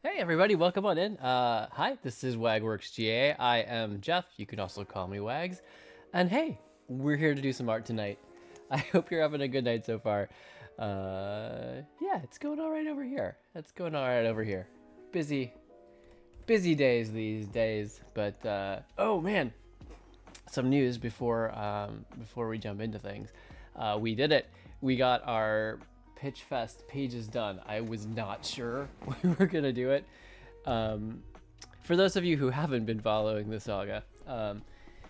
Hey everybody, welcome on in. Hi, this is WagWorksGA. I am Geoff. You can also call me Wags. And hey, we're here to do some art tonight. I hope you're having a good night so far. Yeah, it's going all right over here. It's going all right over here. Busy, busy days these days. But oh man, some news before we jump into things. We did it. We got our Pitch Fest pages done. I was not sure we were gonna do it. For those of you who haven't been following the saga,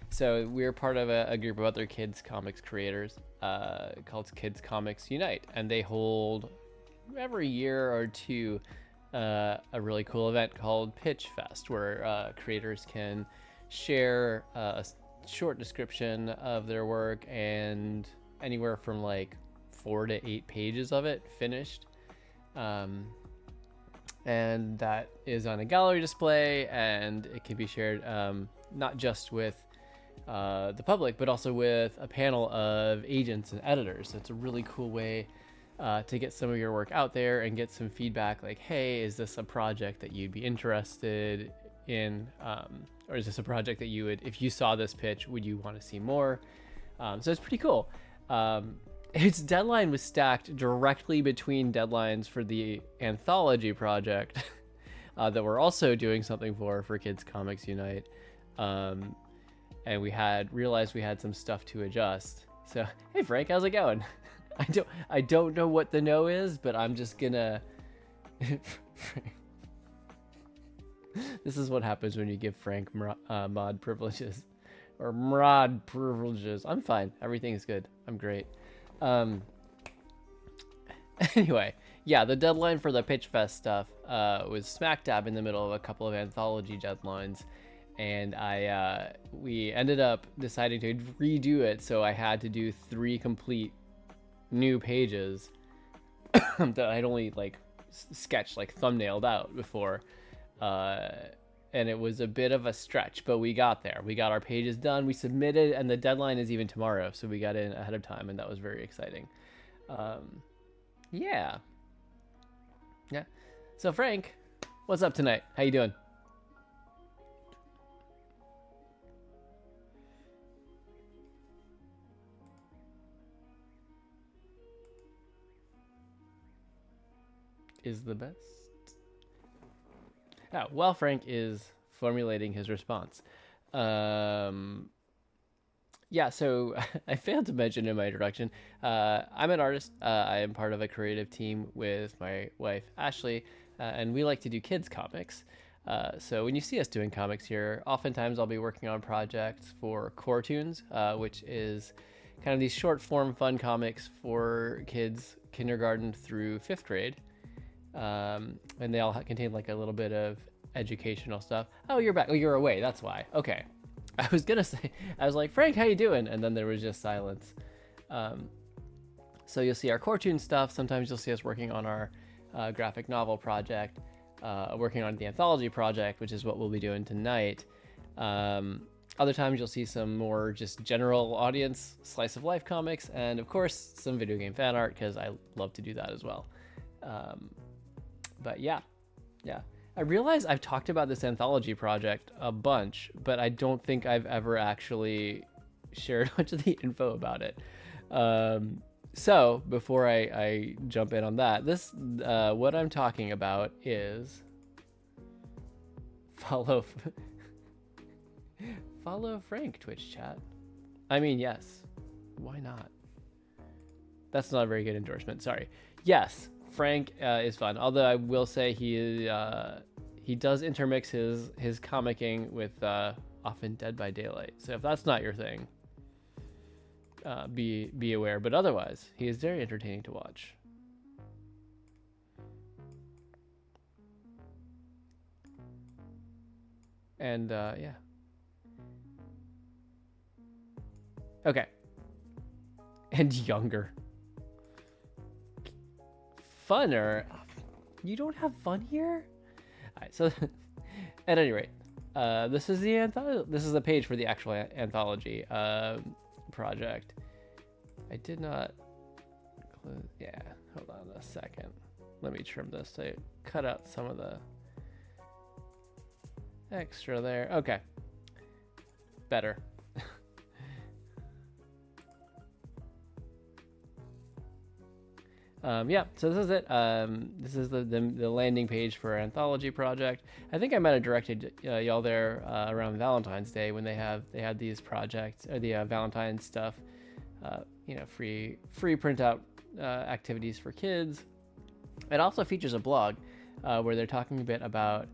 so we're part of a group of other kids comics creators called Kids Comics Unite, and they hold every year or two a really cool event called Pitch Fest, where creators can share a short description of their work and anywhere from like 4 to 8 pages of it finished. And that is on a gallery display, and it can be shared not just with the public, but also with a panel of agents and editors. So it's a really cool way to get some of your work out there and get some feedback like, hey, is this a project that you'd be interested in? Or is this a project that you would, if you saw this pitch, would you want to see more? So it's pretty cool. Its deadline was stacked directly between deadlines for the Anthology project that we're also doing something for Kids Comics Unite. And we realized we had some stuff to adjust. So, hey Frank, how's it going? I don't know what the no is, but I'm just gonna This is what happens when you give Frank mod privileges. Or mod privileges. I'm fine. Everything's good. I'm great. Anyway, yeah, the deadline for the Pitch Fest stuff was smack dab in the middle of a couple of Anthology deadlines. And we ended up deciding to redo it, so I had to do 3 complete new pages that I'd only like sketched, like thumbnailed out before. And it was a bit of a stretch, but we got there. We got our pages done, we submitted, and the deadline is even tomorrow, so we got in ahead of time, and that was very exciting. Yeah. So Frank, what's up tonight? How you doing? Is the best. Oh, while Frank is formulating his response. Yeah, so I failed to mention in my introduction, I'm an artist. I am part of a creative team with my wife, Ashley, and we like to do kids comics. So when you see us doing comics here, oftentimes I'll be working on projects for Core Toons, which is kind of these short form fun comics for kids kindergarten through 5th grade. And they all contain like a little bit of educational stuff. Oh, you're back. Oh, you're away. That's why. Okay. I was gonna say, I was like, Frank, how you doing? And then there was just silence. So you'll see our Core Toons stuff. Sometimes you'll see us working on our graphic novel project, working on the Anthology project, which is what we'll be doing tonight. Other times you'll see some more just general audience slice of life comics, and of course some video game fan art, because I love to do that as well. But yeah. I realize I've talked about this Anthology project a bunch, but I don't think I've ever actually shared much of the info about it. So before I jump in on that, what I'm talking about is follow Frank Twitch chat. I mean, yes, why not? That's not a very good endorsement. Sorry. Yes, Frank is fun. Although I will say he does intermix his comicking with often Dead by Daylight. So if that's not your thing, be aware. But otherwise, he is very entertaining to watch. And yeah. Okay. And younger. Funner. You don't have fun here? All right, so at any rate, this is the page for the actual Anthology project. I did not close. Yeah, hold on a second. Let me trim this to cut out some of the extra there. Okay. Better. Yeah, so this is it. This is the landing page for our anthology project. I think I might have directed y'all there around Valentine's Day when they had these projects or the Valentine's stuff. Free printout activities for kids. It also features a blog where they're talking a bit about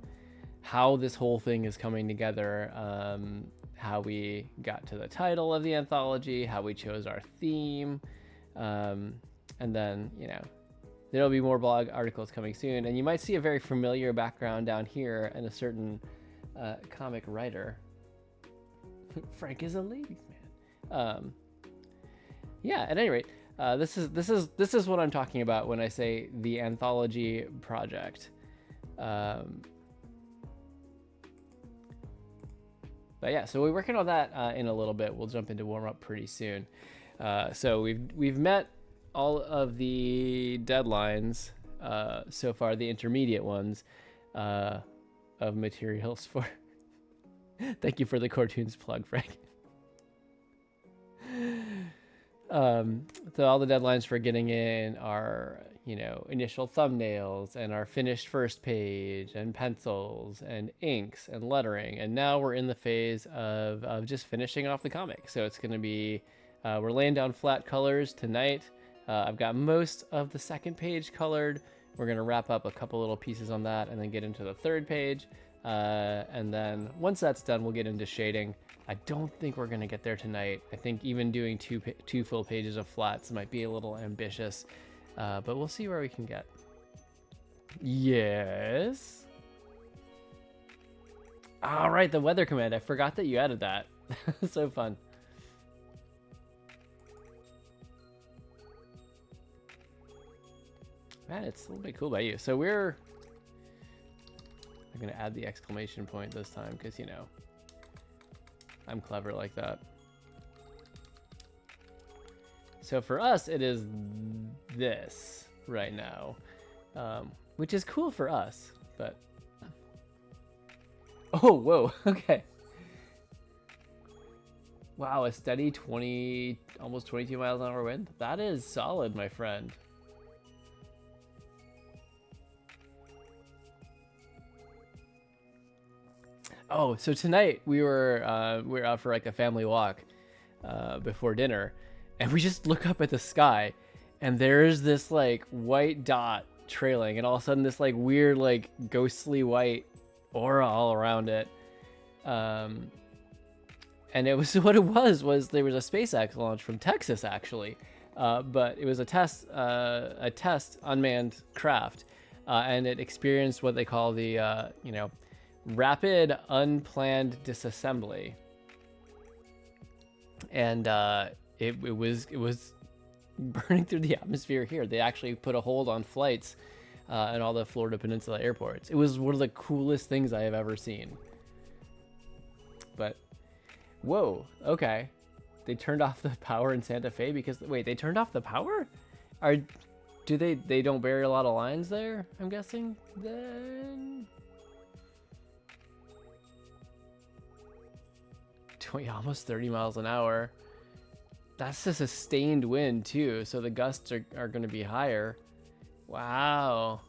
how this whole thing is coming together, how we got to the title of the anthology, how we chose our theme. And then, there'll be more blog articles coming soon. And you might see a very familiar background down here and a certain comic writer. Frank is a ladies' man. Yeah, at any rate, this is what I'm talking about when I say the anthology project. But yeah, so we're working on that in a little bit. We'll jump into warm up pretty soon. So we've met all of the deadlines so far, the intermediate ones of materials for. Thank you for the Core Toons plug, Frank. So all the deadlines for getting in our initial thumbnails and our finished first page and pencils and inks and lettering, and now we're in the phase of just finishing off the comic. So it's going to be we're laying down flat colors tonight. I've got most of the second page colored. We're going to wrap up a couple little pieces on that and then get into the third page. And then once that's done, we'll get into shading. I don't think we're going to get there tonight. I think even doing two full pages of flats might be a little ambitious, but we'll see where we can get. Yes. All right, the weather command. I forgot that you added that. So fun. Man, it's a little bit cool by you. So I'm going to add the exclamation point this time because, I'm clever like that. So for us, it is this right now, which is cool for us, but... Oh, whoa, okay. Wow, a steady almost 22 miles an hour wind. That is solid, my friend. Oh, so tonight we were out for like a family walk before dinner, and we just look up at the sky, and there's this like white dot trailing, and all of a sudden this like weird like ghostly white aura all around it. And it was what it was there was a SpaceX launch from Texas actually, but it was a test unmanned craft, and it experienced what they call the rapid unplanned disassembly, and it was burning through the atmosphere here. They actually put a hold on flights in all the Florida Peninsula airports. It was one of the coolest things I have ever seen. But whoa, okay, they turned off the power in Santa Fe because they turned off the power? Do they don't bury a lot of lines there, I'm guessing? Then almost 30 miles an hour. That's a sustained wind too, so the gusts are going to be higher. Wow.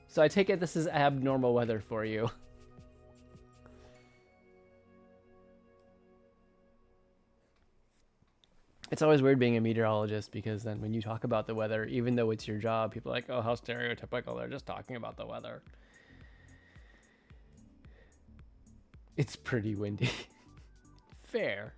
So I take it this is abnormal weather for you. It's always weird being a meteorologist because then when you talk about the weather, even though it's your job, people are like, oh, how stereotypical, they're just talking about the weather. It's pretty windy. Fair.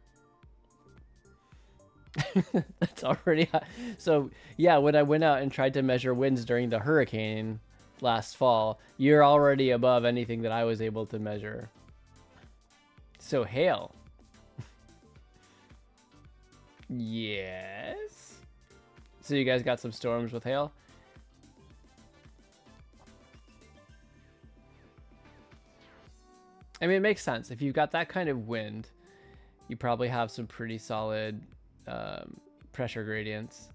That's already hot. So yeah, when I went out and tried to measure winds during the hurricane last fall, you're already above anything that I was able to measure. So hail. Yes. So you guys got some storms with hail? I mean, it makes sense. If you've got that kind of wind, you probably have some pretty solid pressure gradients.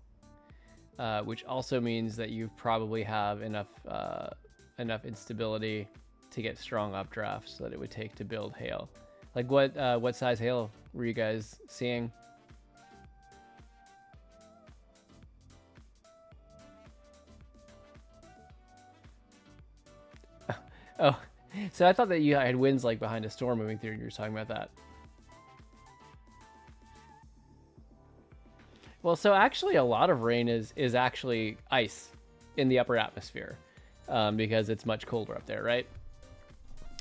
which also means that you probably have enough instability to get strong updrafts that it would take to build hail. Like what size hail were you guys seeing? Oh, so I thought that you had winds like behind a storm moving through and you were talking about that. Well, so actually a lot of rain is actually ice in the upper atmosphere because it's much colder up there, right?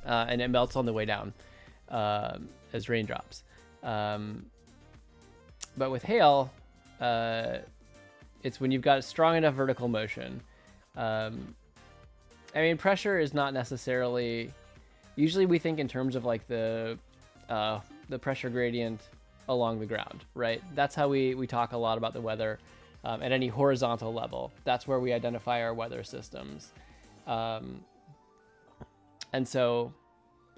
And it melts on the way down as raindrops. But with hail, it's when you've got a strong enough vertical motion. I mean, pressure is not necessarily. Usually, we think in terms of like the pressure gradient along the ground, right? That's how we talk a lot about the weather at any horizontal level. That's where we identify our weather systems. And so,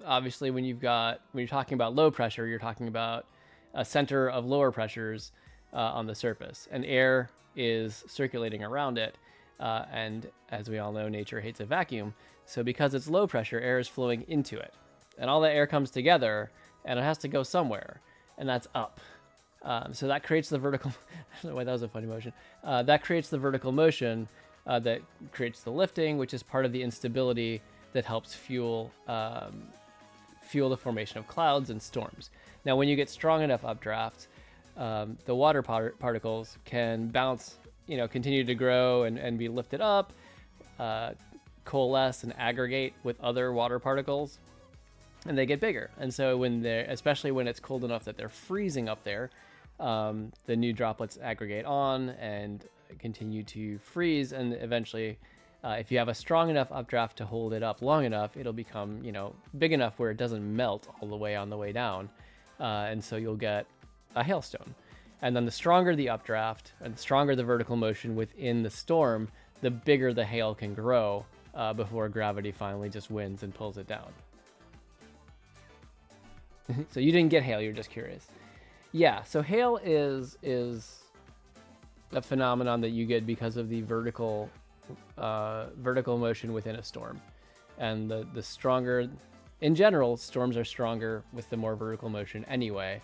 obviously, when you're talking about low pressure, you're talking about a center of lower pressures on the surface, and air is circulating around it. And as we all know, nature hates a vacuum. So because it's low pressure, air is flowing into it. And all that air comes together, and it has to go somewhere. And that's up. So that creates the vertical... I don't know why that was a funny motion. That creates the vertical motion that creates the lifting, which is part of the instability that helps fuel the formation of clouds and storms. Now, when you get strong enough updrafts, the water particles can bounce, continue to grow and be lifted up, coalesce and aggregate with other water particles, and they get bigger. And so especially when it's cold enough that they're freezing up there, the new droplets aggregate on and continue to freeze. And eventually, if you have a strong enough updraft to hold it up long enough, it'll become, big enough where it doesn't melt all the way on the way down. And so you'll get a hailstone. And then the stronger the updraft and the stronger the vertical motion within the storm, the bigger the hail can grow before gravity finally just wins and pulls it down. So you didn't get hail, you're just curious. Yeah, so hail is a phenomenon that you get because of the vertical motion within a storm. And the stronger, in general, storms are stronger with the more vertical motion anyway.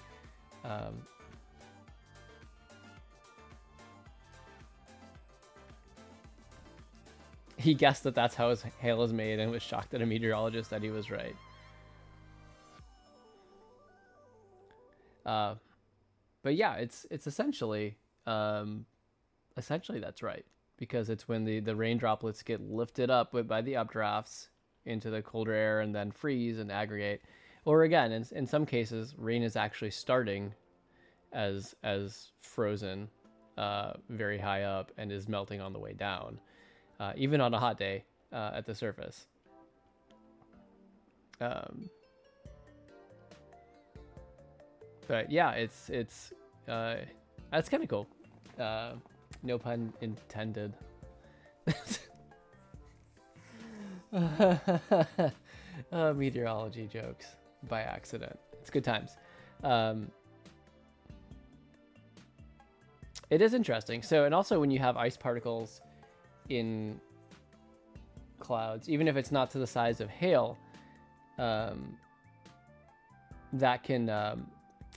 He guessed that that's how his hail is made and was shocked at a meteorologist that he was right. But yeah, it's essentially that's right, because it's when the rain droplets get lifted up by the updrafts into the colder air and then freeze and aggregate. Or again, in some cases, rain is actually starting as frozen very high up and is melting on the way down. Even on a hot day at the surface. But yeah, it's that's kind of cool. No pun intended. Meteorology jokes by accident. It's good times. It is interesting. So, and also when you have ice particles in clouds, even if it's not to the size of hail, that can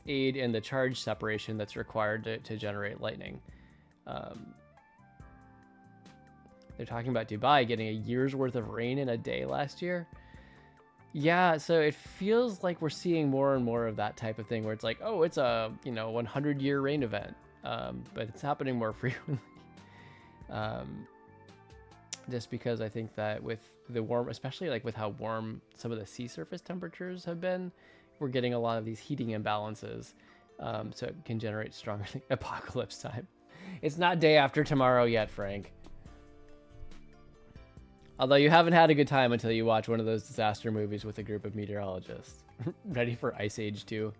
aid in the charge separation that's required to generate lightning. They're talking about Dubai getting a year's worth of rain in a day last year. Yeah, so it feels like we're seeing more and more of that type of thing where it's like, oh, it's a 100-year rain event, but it's happening more frequently. Just because I think that with the warm, especially like with how warm some of the sea surface temperatures have been, we're getting a lot of these heating imbalances. So it can generate stronger apocalypse time. It's not day after tomorrow yet, Frank. Although you haven't had a good time until you watch one of those disaster movies with a group of meteorologists. Ready for Ice Age 2.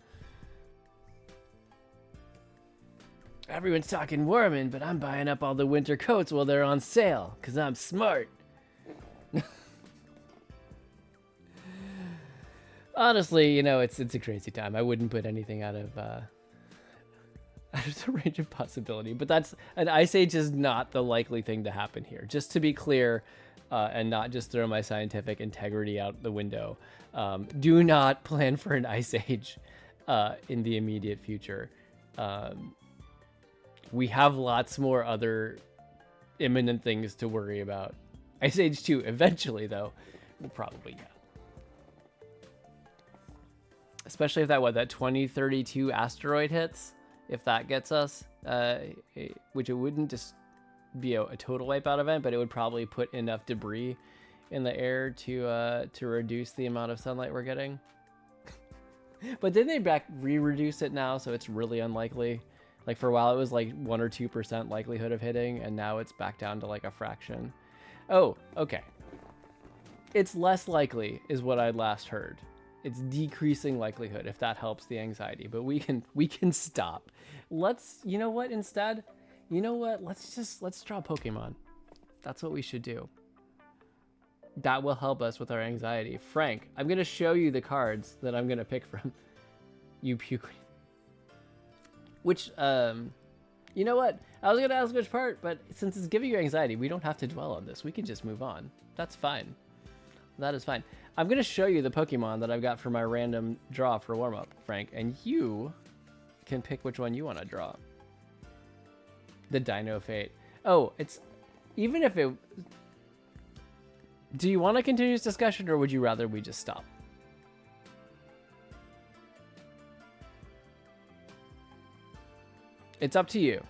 Everyone's talking warming, but I'm buying up all the winter coats while they're on sale, because I'm smart. Honestly, it's a crazy time. I wouldn't put anything out of There's a range of possibility, but that's an ice age is not the likely thing to happen here. Just to be clear, and not just throw my scientific integrity out the window. Do not plan for an ice age in the immediate future. We have lots more other imminent things to worry about. Ice Age 2 eventually, though, will probably, yeah. Especially if that 2032 asteroid hits. If that gets us, which it wouldn't just be a total wipeout event, but it would probably put enough debris in the air to reduce the amount of sunlight we're getting. But then they re-reduce it now, so it's really unlikely. Like for a while it was like 1 or 2% likelihood of hitting, and now it's back down to like a fraction. Oh, okay. It's less likely is what I last heard. It's decreasing likelihood, if that helps the anxiety, but we can stop. You know what, instead? You know what? Let's draw Pokemon. That's what we should do. That will help us with our anxiety. Frank, I'm going to show you the cards that I'm going to pick from. You puke. Which, you know what? I was going to ask which part, but since it's giving you anxiety, we don't have to dwell on this. We can just move on. That's fine. That is fine. I'm going to show you the Pokemon that I've got for my random draw for warm-up, Frank, and you can pick which one you want to draw. The Dino Fate. Oh, it's... Even if it... Do you want to continue this discussion, or would you rather we just stop? It's up to you.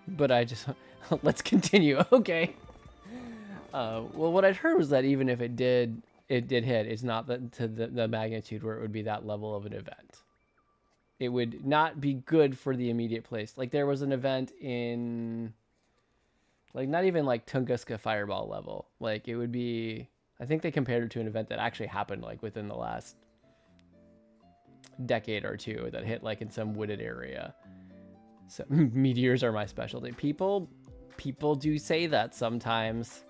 But I just... Let's continue. Okay. Well, what I'd heard was that even if it did hit, it's not to the magnitude where it would be that level of an event. It would not be good for the immediate place. Like there was an event in, like not even like Tunguska Fireball level. Like it would be, I think they compared it to an event that actually happened like within the last decade or two that hit like in some wooded area. So meteors are my specialty. People do say that sometimes.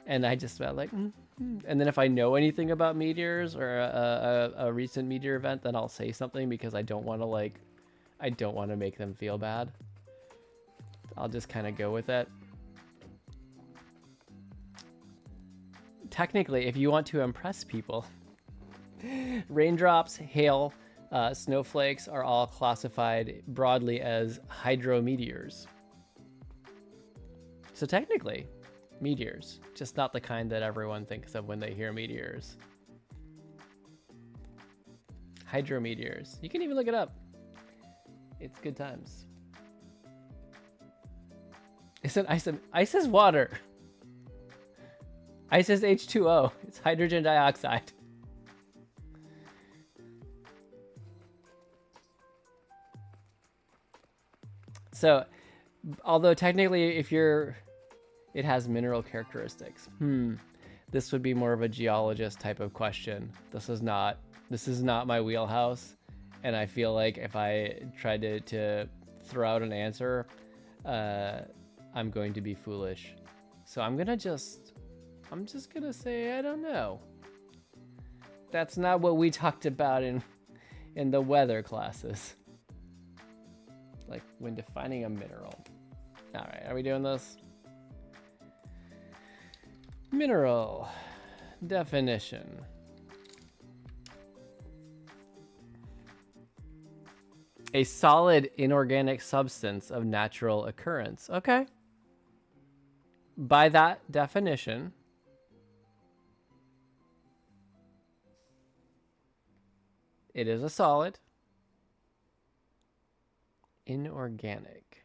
And I just felt like, And then if I know anything about meteors or a recent meteor event, then I'll say something because I don't want to make them feel bad. I'll just kind of go with it. Technically, if you want to impress people, raindrops, hail, snowflakes are all classified broadly as hydrometeors. So technically, meteors, just not the kind that everyone thinks of when they hear meteors. Hydrometeors. You can even look it up. It's good times. Ice is water. Ice is H2O. It's hydrogen dioxide. So, although technically it has mineral characteristics. This would be more of a geologist type of question. This is not my wheelhouse, and I feel like if I tried to throw out an answer, I'm going to be foolish. So I'm just gonna say I don't know. That's not what we talked about in the weather classes. Like when defining a mineral. All right, are we doing this? Mineral definition. A solid inorganic substance of natural occurrence. Okay. By that definition, it is a solid inorganic.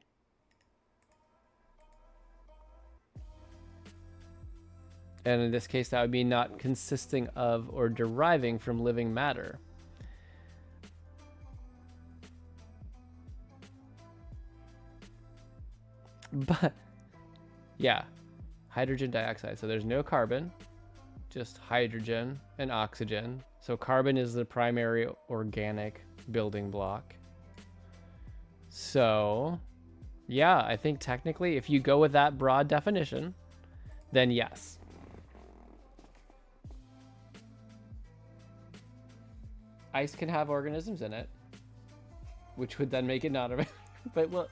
And in this case, that would be not consisting of or deriving from living matter. But, yeah, hydrogen dioxide. So there's no carbon, just hydrogen and oxygen. So carbon is the primary organic building block. So, yeah, I think technically if you go with that broad definition, then yes. Ice can have organisms in it, which would then make it not a... But well,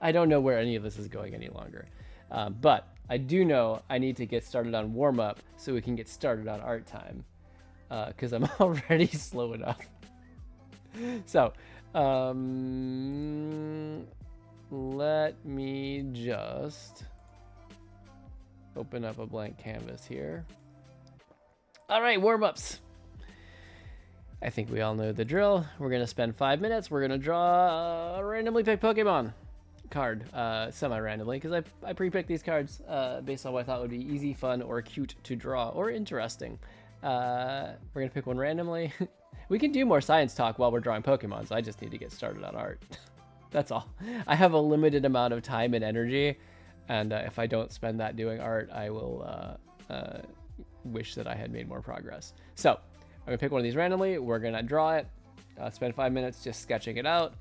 I don't know where any of this is going any longer. But I do know I need to get started on warm-up so we can get started on art time. Because I'm already slow enough. So, let me just open up a blank canvas here. All right, warm-ups. I think we all know the drill. We're going to spend 5 minutes. We're going to draw a randomly picked Pokemon card, semi-randomly, because I pre-picked these cards based on what I thought would be easy, fun, or cute to draw, or interesting. We're going to pick one randomly. We can do more science talk while we're drawing Pokemon, so I just need to get started on art. That's all. I have a limited amount of time and energy, and if I don't spend that doing art, I will wish that I had made more progress. So I'm gonna pick one of these randomly. We're gonna draw it, spend 5 minutes just sketching it out,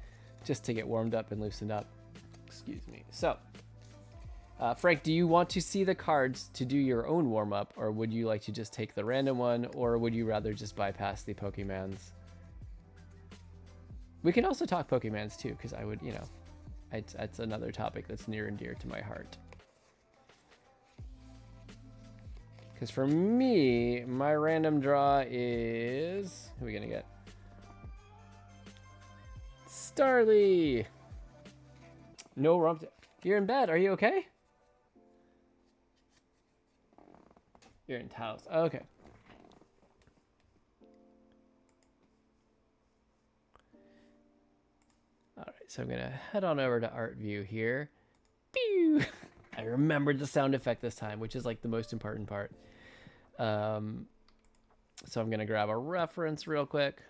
just to get warmed up and loosened up. Excuse me. So Frank, do you want to see the cards to do your own warm-up, or would you like to just take the random one, or would you rather just bypass the Pokemons? We can also talk Pokemons too, because I would, you know, it's another topic that's near and dear to my heart. Because for me, my random draw is... Who are we going to get? Starly! No rump... You're in bed. Are you okay? You're in towels. Okay. All right, so I'm going to head on over to Art View here. Pew! I remembered the sound effect this time, which is like the most important part. So I'm going to grab a reference real quick.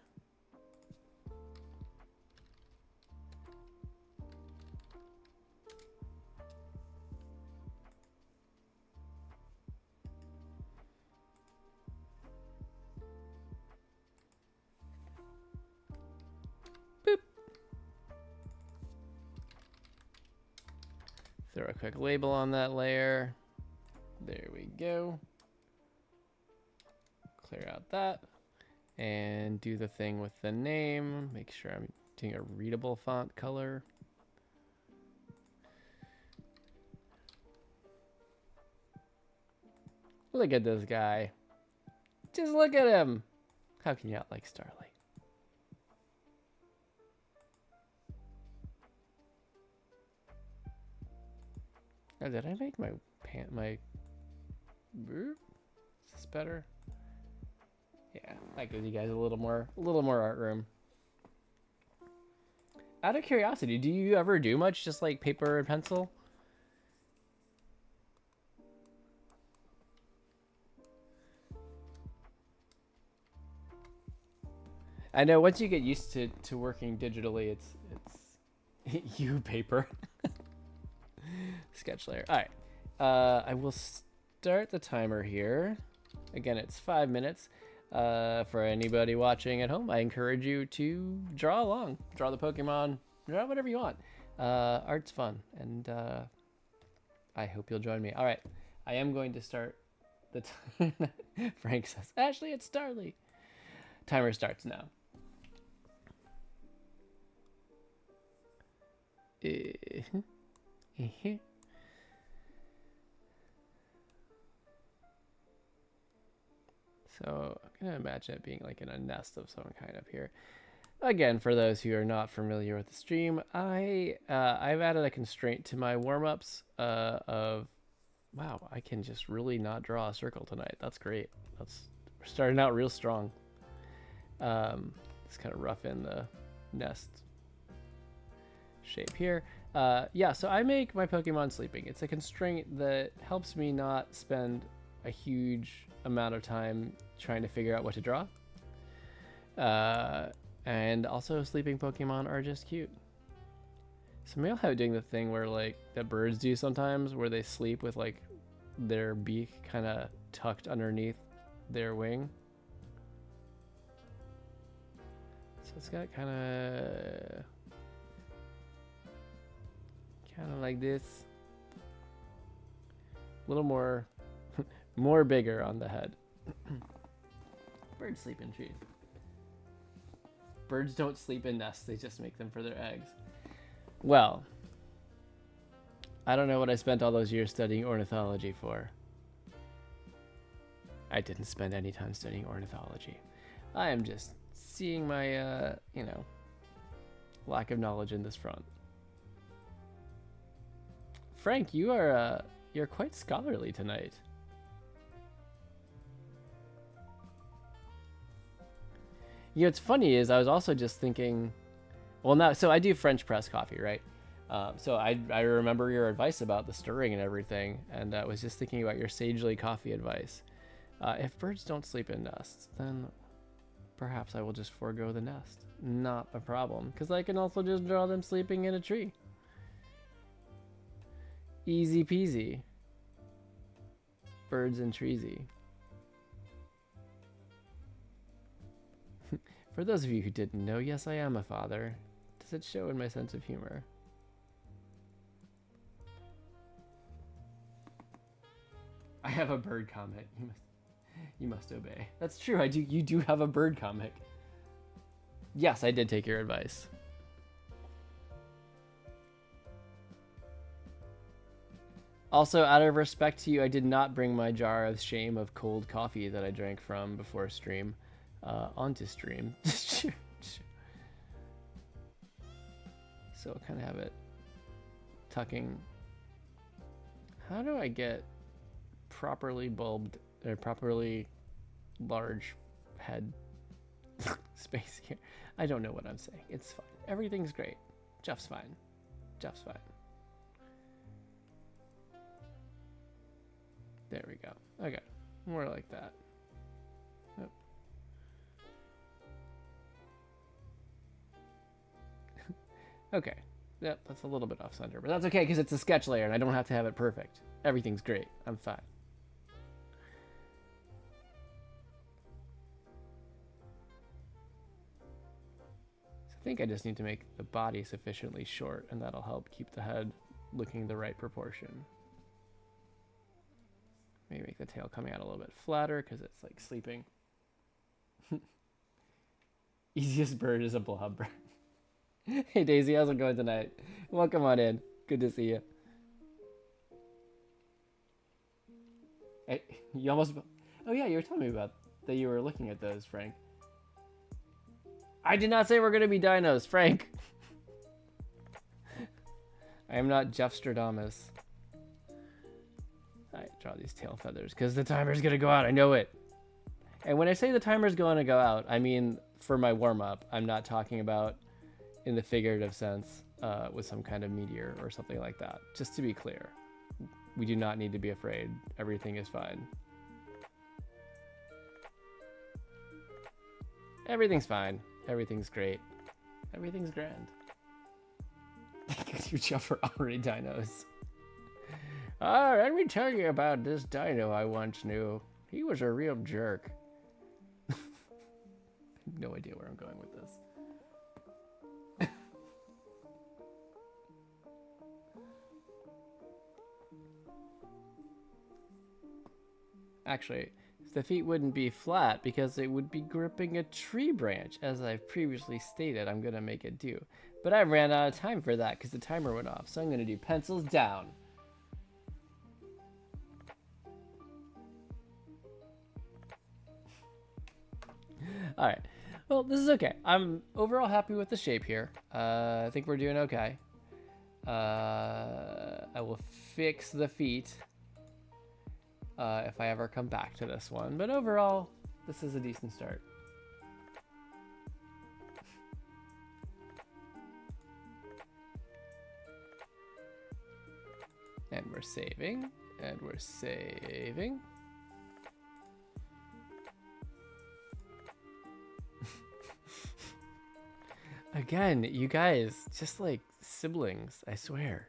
Boop. Throw a quick label on that layer. There we go. Clear out that. And do the thing with the name. Make sure I'm doing a readable font color. Look at this guy. Just look at him. How can you not like Starly? Oh, did I make my is this better? Yeah, that gives you guys a little more art room. Out of curiosity, do you ever do much just like paper and pencil? I know once you get used to working digitally, it's you paper. Sketch layer. All right. I will start the timer here. Again, it's 5 minutes. For anybody watching at home, I encourage you to draw along. Draw the Pokemon. Draw whatever you want. Art's fun, and I hope you'll join me. All right. I am going to start the time. Frank says, Ashley, it's Starly. Timer starts now. So I'm going to imagine it being like in a nest of some kind up here. Again, for those who are not familiar with the stream, I've added a constraint to my warm-ups of, wow, I can just really not draw a circle tonight. That's great. We're starting out real strong. It's kind of rough in the nest shape here. Yeah, so I make my Pokemon sleeping. It's a constraint that helps me not spend a huge amount of time trying to figure out what to draw. And also sleeping Pokemon are just cute. So maybe I'll have it doing the thing where like that birds do sometimes, where they sleep with like their beak kind of tucked underneath their wing. So it's got kind of like this. A little more bigger on the head. Bird sleep in tree. Birds don't sleep in nests. They just make them for their eggs. Well, I don't know what I spent all those years studying ornithology for. I didn't spend any time studying ornithology. I am just seeing my, lack of knowledge in this front. Frank, you're quite scholarly tonight. You know, what's funny is I was also just thinking, well, now, so I do French press coffee, right? So I remember your advice about the stirring and everything, and I was just thinking about your sagely coffee advice. If birds don't sleep in nests, then perhaps I will just forego the nest. Not a problem, because I can also just draw them sleeping in a tree. Easy peasy. Birds and treesy. For those of you who didn't know, yes, I am a father. Does it show in my sense of humor? I have a bird comic. You must obey. That's true. You do have a bird comic. Yes, I did take your advice. Also, out of respect to you, I did not bring my jar of shame of cold coffee that I drank from before stream onto stream. So I'll kind of have it tucking. How do I get properly bulbed or properly large head space here? I don't know what I'm saying. It's fine. Everything's great. Geoff's fine. Geoff's fine. There we go. Okay. More like that. Nope. Okay. Yep, that's a little bit off center, but that's okay because it's a sketch layer and I don't have to have it perfect. Everything's great. I'm fine. I think I just need to make the body sufficiently short, and that'll help keep the head looking the right proportion. Maybe make the tail coming out a little bit flatter because it's like sleeping. Easiest bird is a blob bird. Hey Daisy, how's it going tonight? Welcome on in. Good to see you. Hey, you almost... Oh yeah, you were telling me about that you were looking at those, Frank. I did not say we're going to be dinos, Frank. I am not Geoff Stradamus. I draw these tail feathers because the timer's going to go out. I know it. And when I say the timer's going to go out, I mean for my warm-up. I'm not talking about in the figurative sense with some kind of meteor or something like that. Just to be clear, we do not need to be afraid. Everything is fine. Everything's fine. Everything's great. Everything's grand. You Geoff are already dinos. Let me tell you about this dino I once knew. He was a real jerk. No idea where I'm going with this. Actually, the feet wouldn't be flat because it would be gripping a tree branch. As I've previously stated, I'm going to make it do. But I ran out of time for that because the timer went off. So I'm going to do pencils down. All right. Well, this is okay. I'm overall happy with the shape here. I think we're doing okay. I will fix the feet if I ever come back to this one. But overall, this is a decent start. And we're saving. And we're saving. Again, you guys, just like siblings, I swear.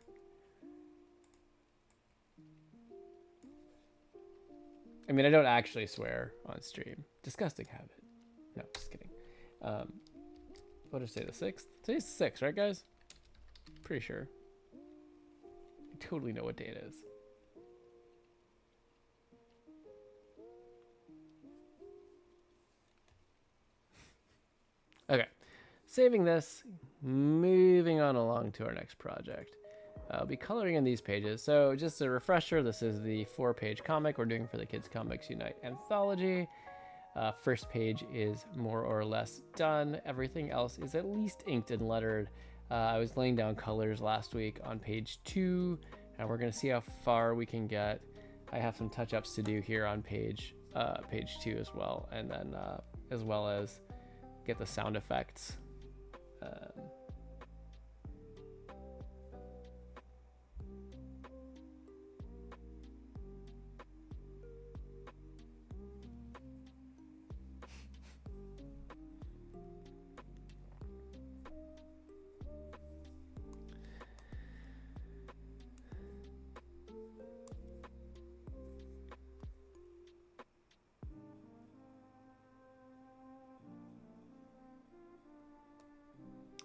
I mean, I don't actually swear on stream. Disgusting habit. No, just kidding. What did I say, the 6th? Today's the 6th, right, guys? Pretty sure. I totally know what day it is. Okay. saving this, moving on along to our next project. I'll be coloring in these pages. So just a refresher, this is the 4-page comic we're doing for the Kids Comics Unite Anthology. First page is more or less done. Everything else is at least inked and lettered. I was laying down colors last week on page 2, and we're going to see how far we can get. I have some touch-ups to do here on page 2 as well, and then as well as get the sound effects.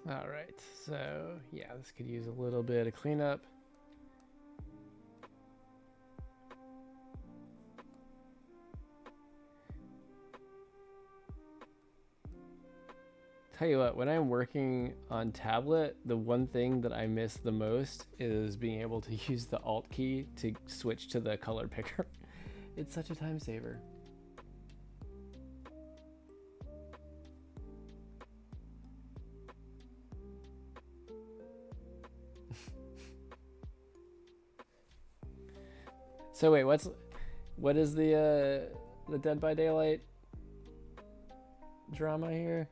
All right, so yeah, this could use a little bit of cleanup. Tell you what, when I'm working on tablet, the one thing that I miss the most is being able to use the Alt key to switch to the color picker. It's such a time saver. So wait, what is the Dead by Daylight drama here?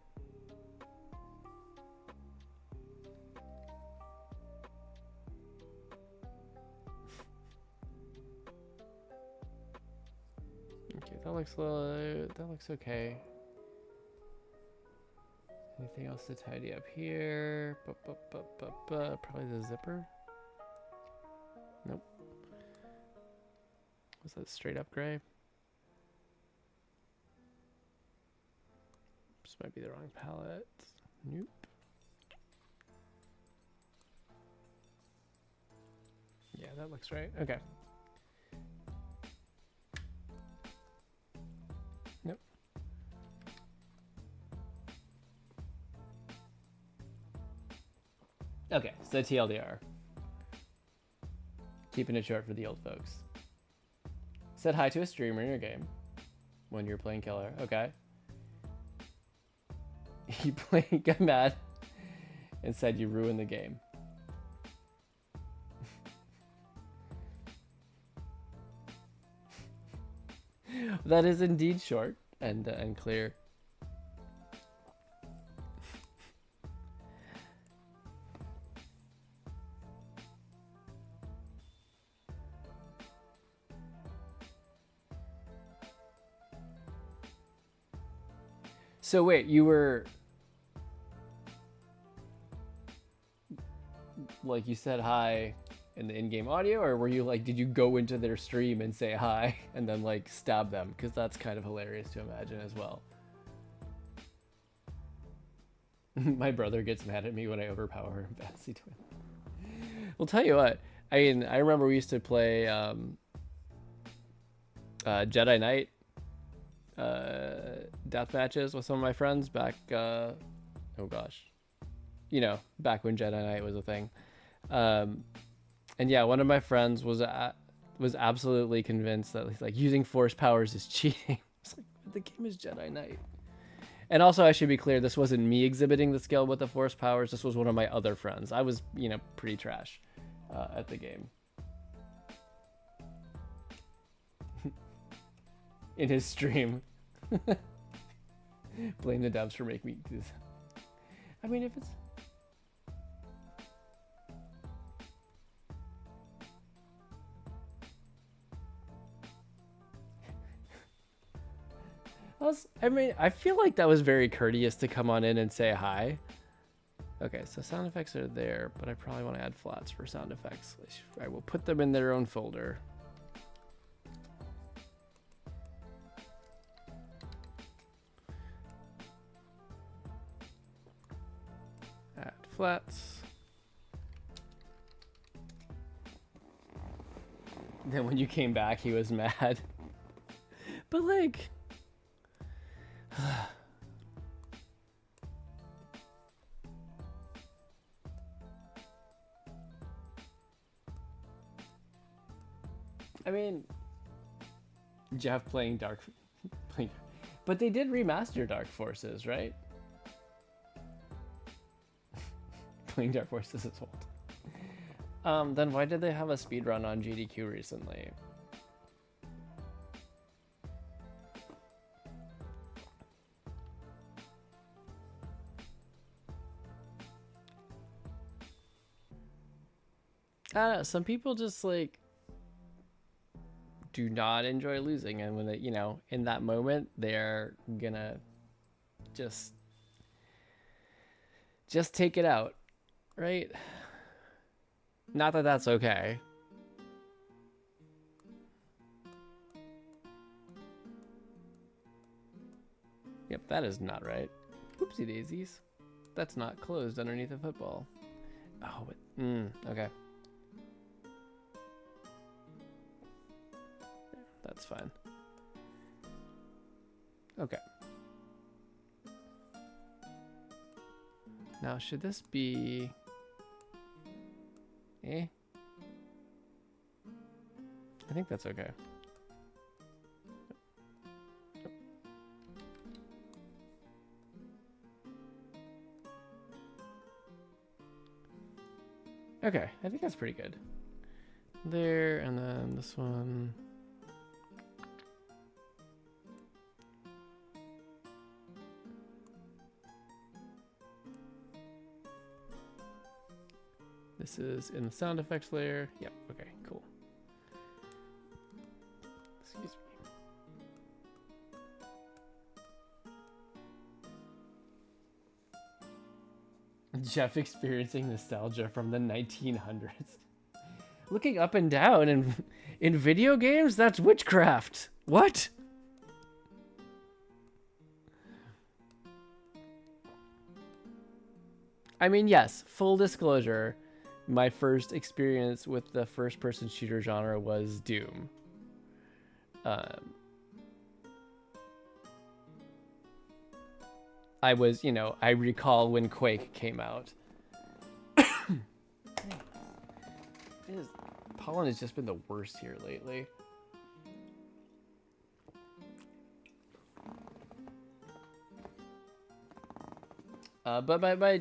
Okay, that looks okay. Anything else to tidy up here? Probably the zipper. Nope. Was that straight up gray? This might be the wrong palette. Nope. Yeah, that looks right. Okay. Nope. Okay, so TLDR. Keeping it short for the old folks. Said hi to a streamer in your game when you're playing killer. Okay. You got mad and said you ruined the game. That is indeed short and clear. So wait, you were like, you said hi in the in-game audio, or were you like, did you go into their stream and say hi and then like stab them? Because that's kind of hilarious to imagine as well. My brother gets mad at me when I overpower him. Fantasy Twin. Well, tell you what, I mean, I remember we used to play Jedi Knight death matches with some of my friends back oh gosh, you know, back when Jedi Knight was a thing. And yeah, one of my friends was absolutely convinced that like using force powers is cheating. It's like, the game is Jedi Knight. And also, I should be clear, this wasn't me exhibiting the skill with the force powers. This was one of my other friends. I was, you know, pretty trash at the game. In his stream. Blame the devs for making me do this. I mean, if it's... I mean, I feel like that was very courteous to come on in and say hi. Okay, so sound effects are there, but I probably want to add flats for sound effects. I will put them in their own folder. Add flats. Then when you came back, he was mad. But like... I mean, Geoff playing but they did remaster Dark Forces, right? Playing Dark Forces is old. Then why did they have a speedrun on GDQ recently? I don't know, some people just like do not enjoy losing, and when they, you know, in that moment they're gonna just take it out, right? Not that that's okay. Yep, that is not right. Oopsie daisies. That's not closed underneath a football. Oh, but, okay. That's fine. Okay. Now, should this be... I think that's okay. Okay, I think that's pretty good. There, and then this one. This is in the sound effects layer. Yep, okay, cool. Excuse me. Geoff experiencing nostalgia from the 1900s. Looking up and down in video games? That's witchcraft. What? I mean, yes, full disclosure. My first experience with the first-person shooter genre was Doom. I was, you know, I recall when Quake came out. Pollen has just been the worst here lately. But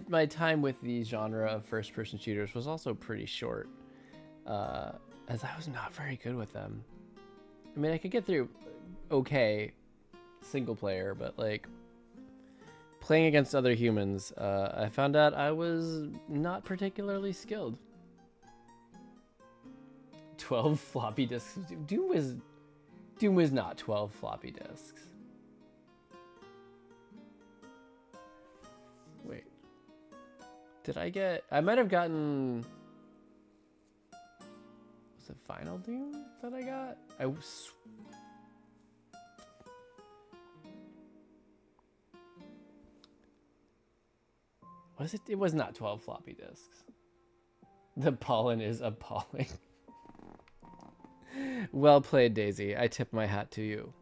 my time with the genre of first-person shooters was also pretty short, as I was not very good with them. I mean, I could get through okay single player, but like playing against other humans, I found out I was not particularly skilled. 12 floppy disks. Doom was not 12 floppy disks. Wait. Did I get... I might have gotten... Was it Final Doom that I got? I was... Was it? It was not 12 floppy disks. The pollen is appalling. Well played, Daisy. I tip my hat to you.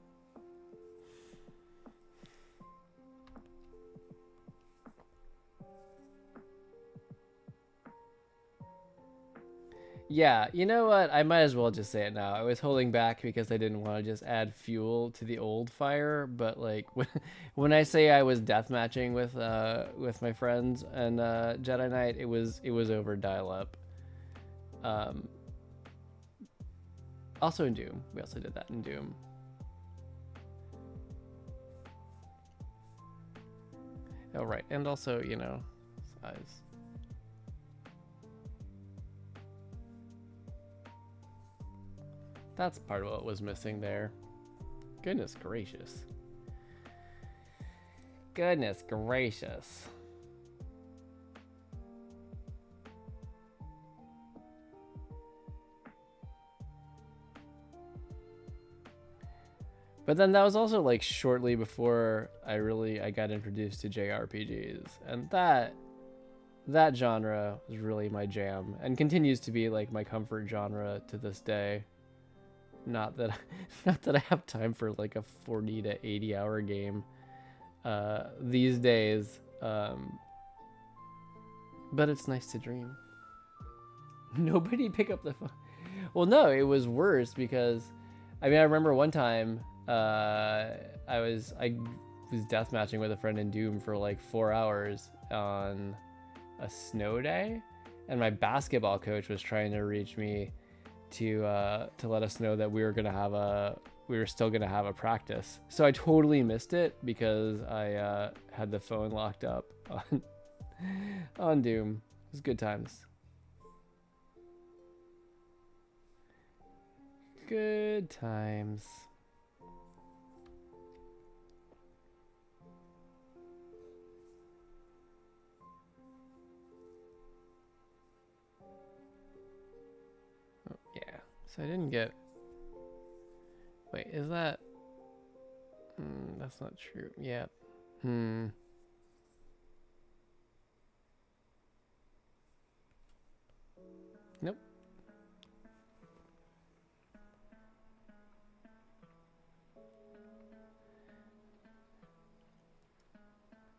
Yeah, you know what? I might as well just say it now. I was holding back because I didn't want to just add fuel to the old fire, but like when I say I was deathmatching with my friends and Jedi Knight, it was over dial-up. Also in Doom. We also did that in Doom. Oh, right. And also, you know, size. That's part of what was missing there. Goodness gracious. Goodness gracious. But then that was also like shortly before I got introduced to JRPGs, and that genre was really my jam and continues to be like my comfort genre to this day. Not that I have time for like a 40 to 80 hour game these days, but it's nice to dream. Nobody pick up the phone. Well, no, it was worse because, I mean, I remember one time I was deathmatching with a friend in Doom for like 4 hours on a snow day, and my basketball coach was trying to reach me to let us know that we were still gonna have a practice. So I totally missed it because I had the phone locked up on Doom. It was good times. Good times. Oh, yeah. So I didn't get. Wait, is that? That's not true. Yeah. Nope.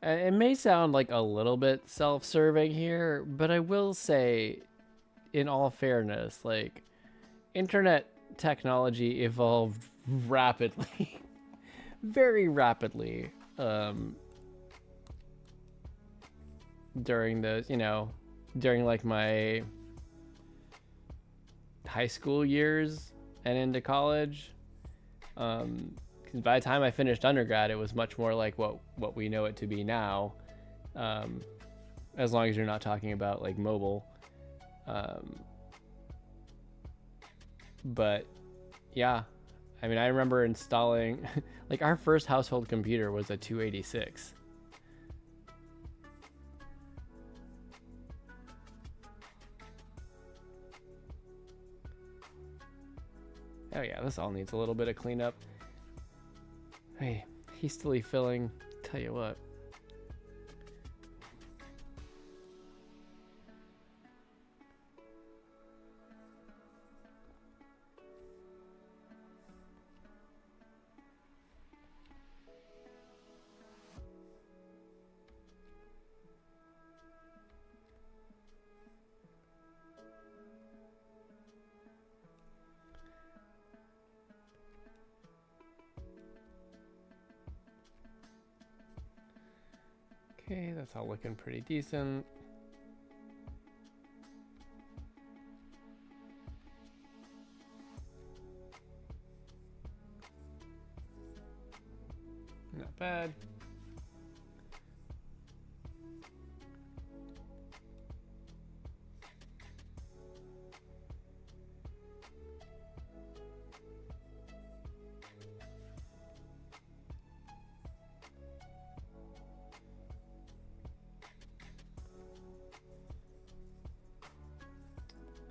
It may sound like a little bit self-serving here, but I will say, in all fairness, like, internet technology evolved rapidly, very rapidly, during during like my high school years and into college. 'Cause by the time I finished undergrad, it was much more like what we know it to be now, as long as you're not talking about like mobile. But yeah, I mean, I remember installing like our first household computer was a 286. Oh yeah, this all needs a little bit of cleanup. Hey, hastily filling. Tell you what. Okay, that's all looking pretty decent. Not bad.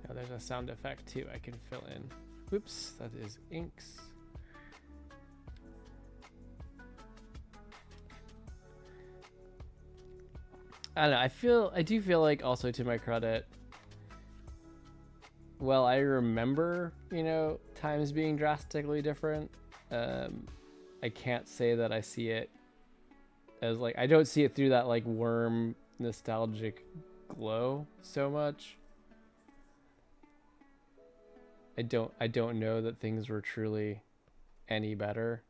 Now there's a sound effect too I can fill in. Whoops, that is inks. I don't know, I do feel like, also to my credit, well, I remember, times being drastically different. I can't say that I see it as like, I don't see it through that like warm nostalgic glow so much. I don't know that things were truly any better.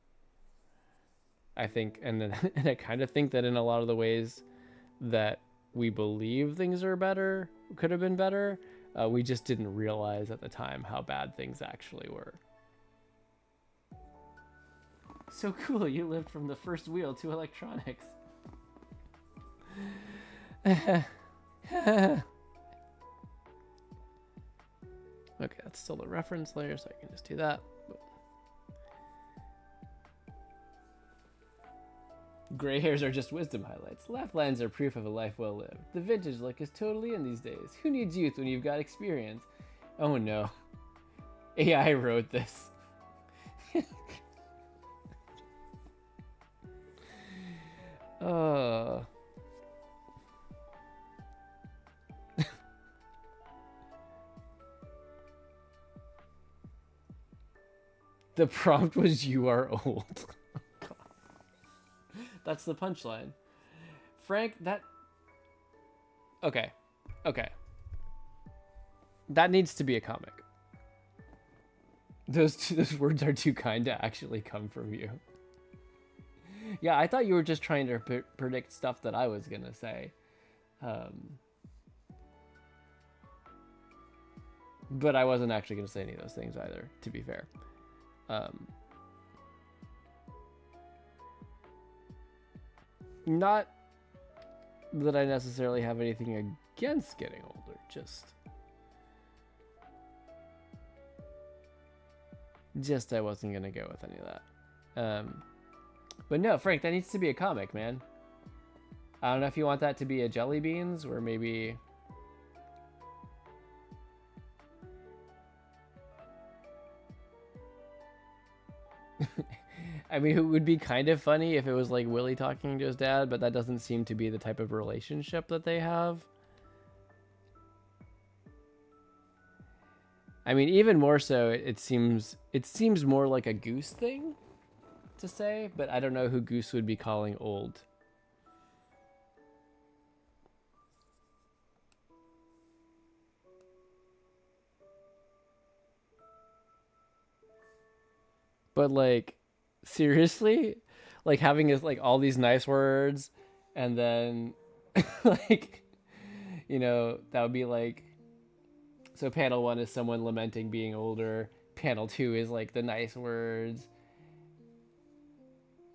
I think, and I kind of think that in a lot of the ways that we believe things are better, could have been better, we just didn't realize at the time how bad things actually were. So cool, you lived from the first wheel to electronics. Okay, that's still the reference layer, so I can just do that. Gray hairs are just wisdom highlights. Laugh lines are proof of a life well lived. The vintage look is totally in these days. Who needs youth when you've got experience? Oh no. AI wrote this. The prompt was "You are old." That's the punchline. Frank, okay. That needs to be a comic. Those words are too kind to actually come from you. Yeah, I thought you were just trying to predict stuff that I was gonna say. But I wasn't actually gonna say any of those things either, to be fair. Not that I necessarily have anything against getting older, just I wasn't gonna go with any of that. But no, Frank, that needs to be a comic, man. I don't know if you want that to be a Jelly Beans or maybe... I mean, it would be kind of funny if it was like Willie talking to his dad, but that doesn't seem to be the type of relationship that they have. I mean, even more so, it seems more like a Goose thing to say, but I don't know who Goose would be calling old. But like, seriously, like having his like all these nice words, and then like, you know, that would be like, so panel 1 is someone lamenting being older, panel 2 is like the nice words,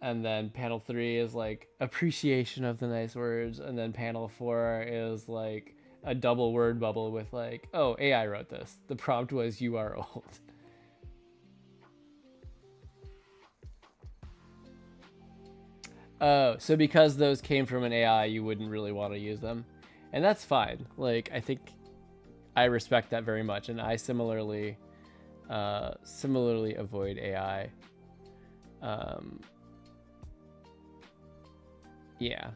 and then panel 3 is like appreciation of the nice words, and then panel 4 is like a double word bubble with like, oh, AI wrote this, the prompt was you are old. Oh, so because those came from an AI, you wouldn't really want to use them. And that's fine. Like, I think I respect that very much. And I similarly avoid AI. Yeah.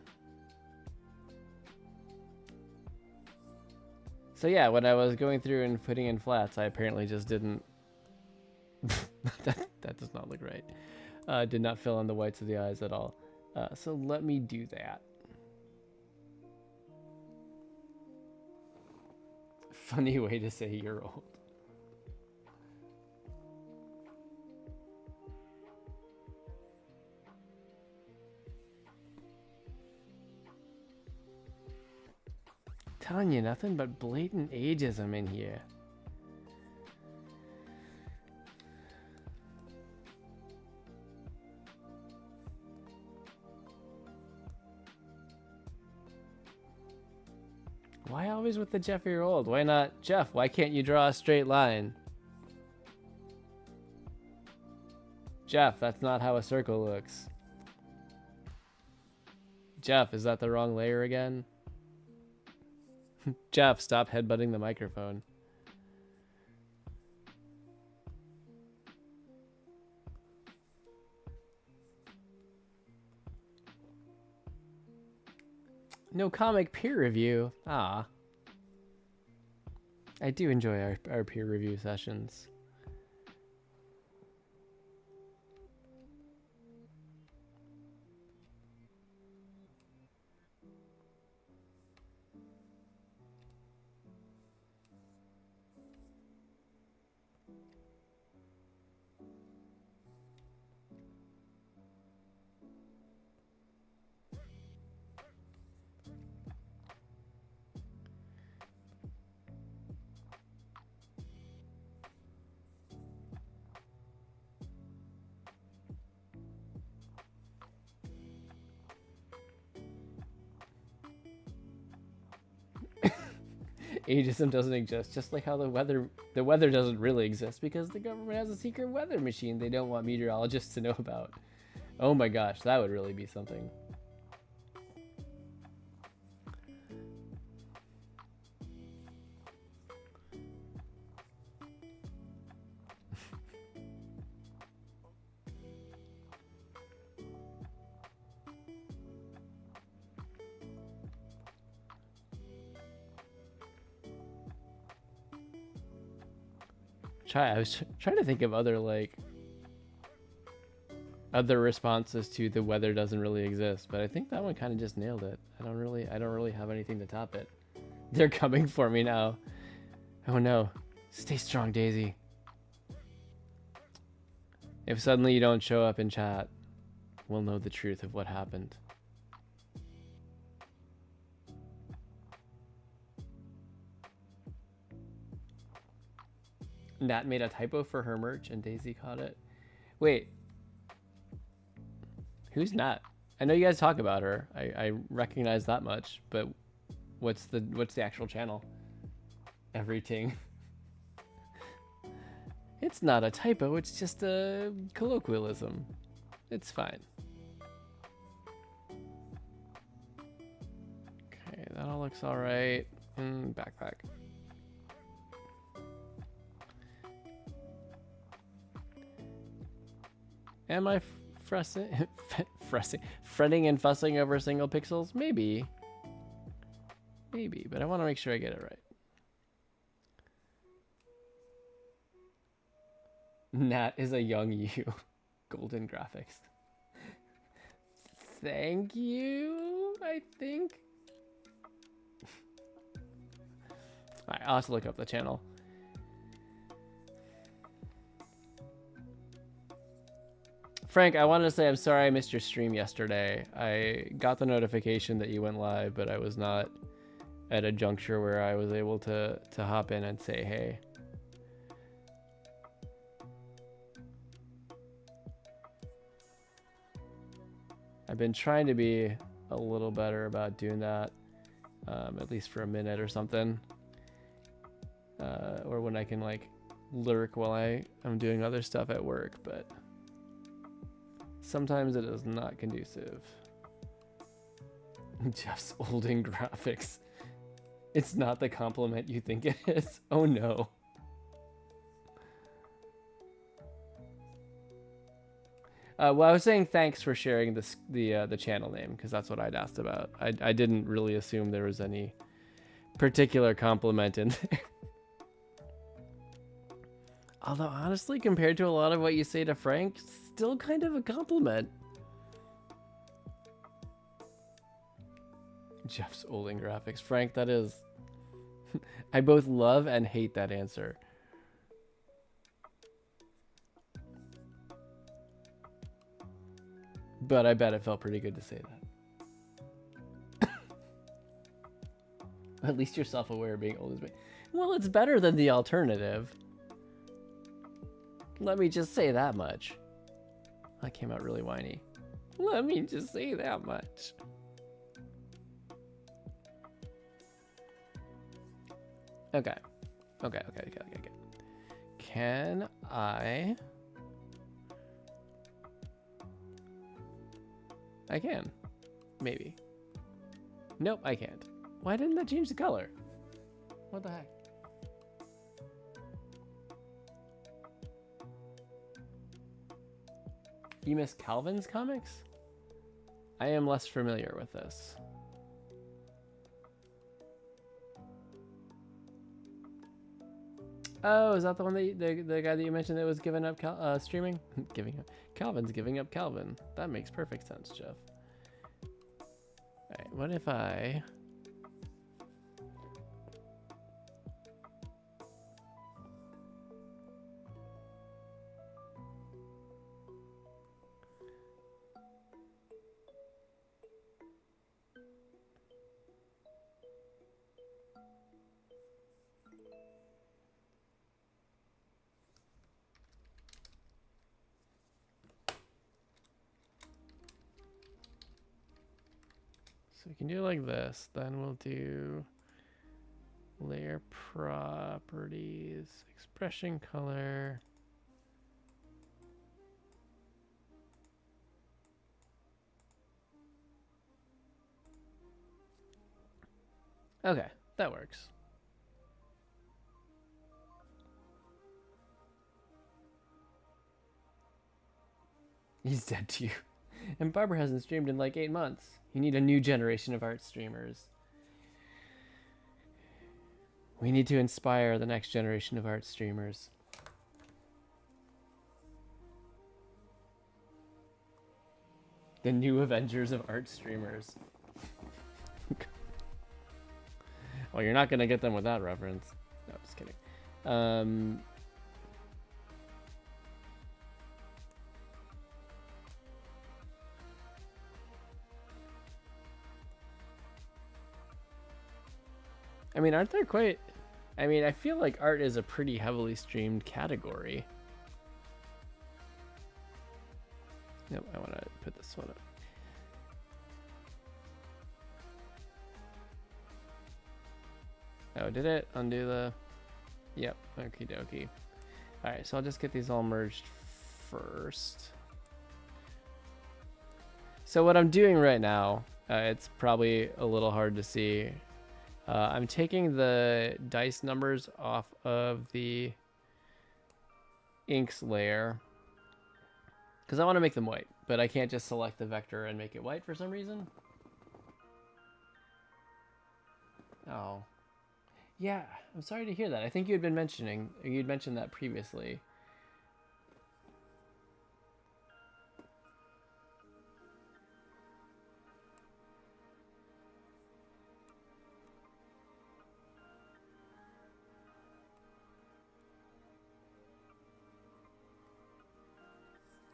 So yeah, when I was going through and putting in flats, I apparently just didn't... that does not look right. Did not fill in the whites of the eyes at all. So let me do that. Funny way to say you're old. Telling you nothing but blatant ageism in here. Why always with the Geoff, you're old? Why not Geoff? Why can't you draw a straight line? Geoff, that's not how a circle looks. Geoff, is that the wrong layer again? Geoff, stop headbutting the microphone. No comic peer review. Ah. I do enjoy our peer review sessions. Ageism doesn't exist, just like how the weather doesn't really exist because the government has a secret weather machine they don't want meteorologists to know about. Oh my gosh, that would really be something. I was trying to think of other responses to the weather doesn't really exist, but I think that one kind of just nailed it. I don't really have anything to top it. They're coming for me now. Oh no. Stay strong, Daisy. If suddenly you don't show up in chat, we'll know the truth of what happened. Nat made a typo for her merch and Daisy caught it. Wait. Who's Nat? I know you guys talk about her. I recognize that much, but what's the actual channel? Everything. It's not a typo, it's just a colloquialism. It's fine. Okay, that all looks all right. Backpack. Am I fretting and fussing over single pixels? Maybe. Maybe, but I want to make sure I get it right. Nat is a young you. Golden graphics. Thank you, I think. Alright, I'll have to look up the channel. Frank, I wanted to say I'm sorry I missed your stream yesterday. I got the notification that you went live, but I was not at a juncture where I was able to hop in and say hey. I've been trying to be a little better about doing that, at least for a minute or something. Or when I can like lurk while I'm doing other stuff at work, but sometimes it is not conducive. Geoff's olding graphics. It's not the compliment you think it is. Oh no. Well, I was saying thanks for sharing the channel name, because that's what I'd asked about. I didn't really assume there was any particular compliment in there. Although, honestly, compared to a lot of what you say to Frank, still kind of a compliment. Geoff's olding graphics. Frank, that is... I both love and hate that answer. But I bet it felt pretty good to say that. At least you're self-aware of being old as me. Well, it's better than the alternative. Let me just say that much. That came out really whiny. Let me just say that much. Okay. Okay. Can I... I can. Maybe. Nope, I can't. Why didn't that change the color? What the heck? You miss Calvin's comics? I am less familiar with this. Oh, is that the one that the guy that you mentioned that was giving up streaming? Calvin's giving up Calvin. That makes perfect sense, Geoff. All right, what if I... So we can do like this, then we'll do layer properties, expression color. Okay, that works. He's dead to you. And Barbara hasn't streamed in like 8 months. You need a new generation of art streamers. We need to inspire the next generation of art streamers. The new Avengers of art streamers. Well, you're not going to get them with that reference. No, just kidding. I mean, aren't there quite... I mean, I feel like art is a pretty heavily streamed category. Nope, I want to put this one up. Oh, did it undo the... Yep, okie dokie. Alright, so I'll just get these all merged first. So what I'm doing right now, it's probably a little hard to see. I'm taking the dice numbers off of the inks layer because I want to make them white, but I can't just select the vector and make it white for some reason. Oh. Yeah, I'm sorry to hear that. I think you'd mentioned that previously.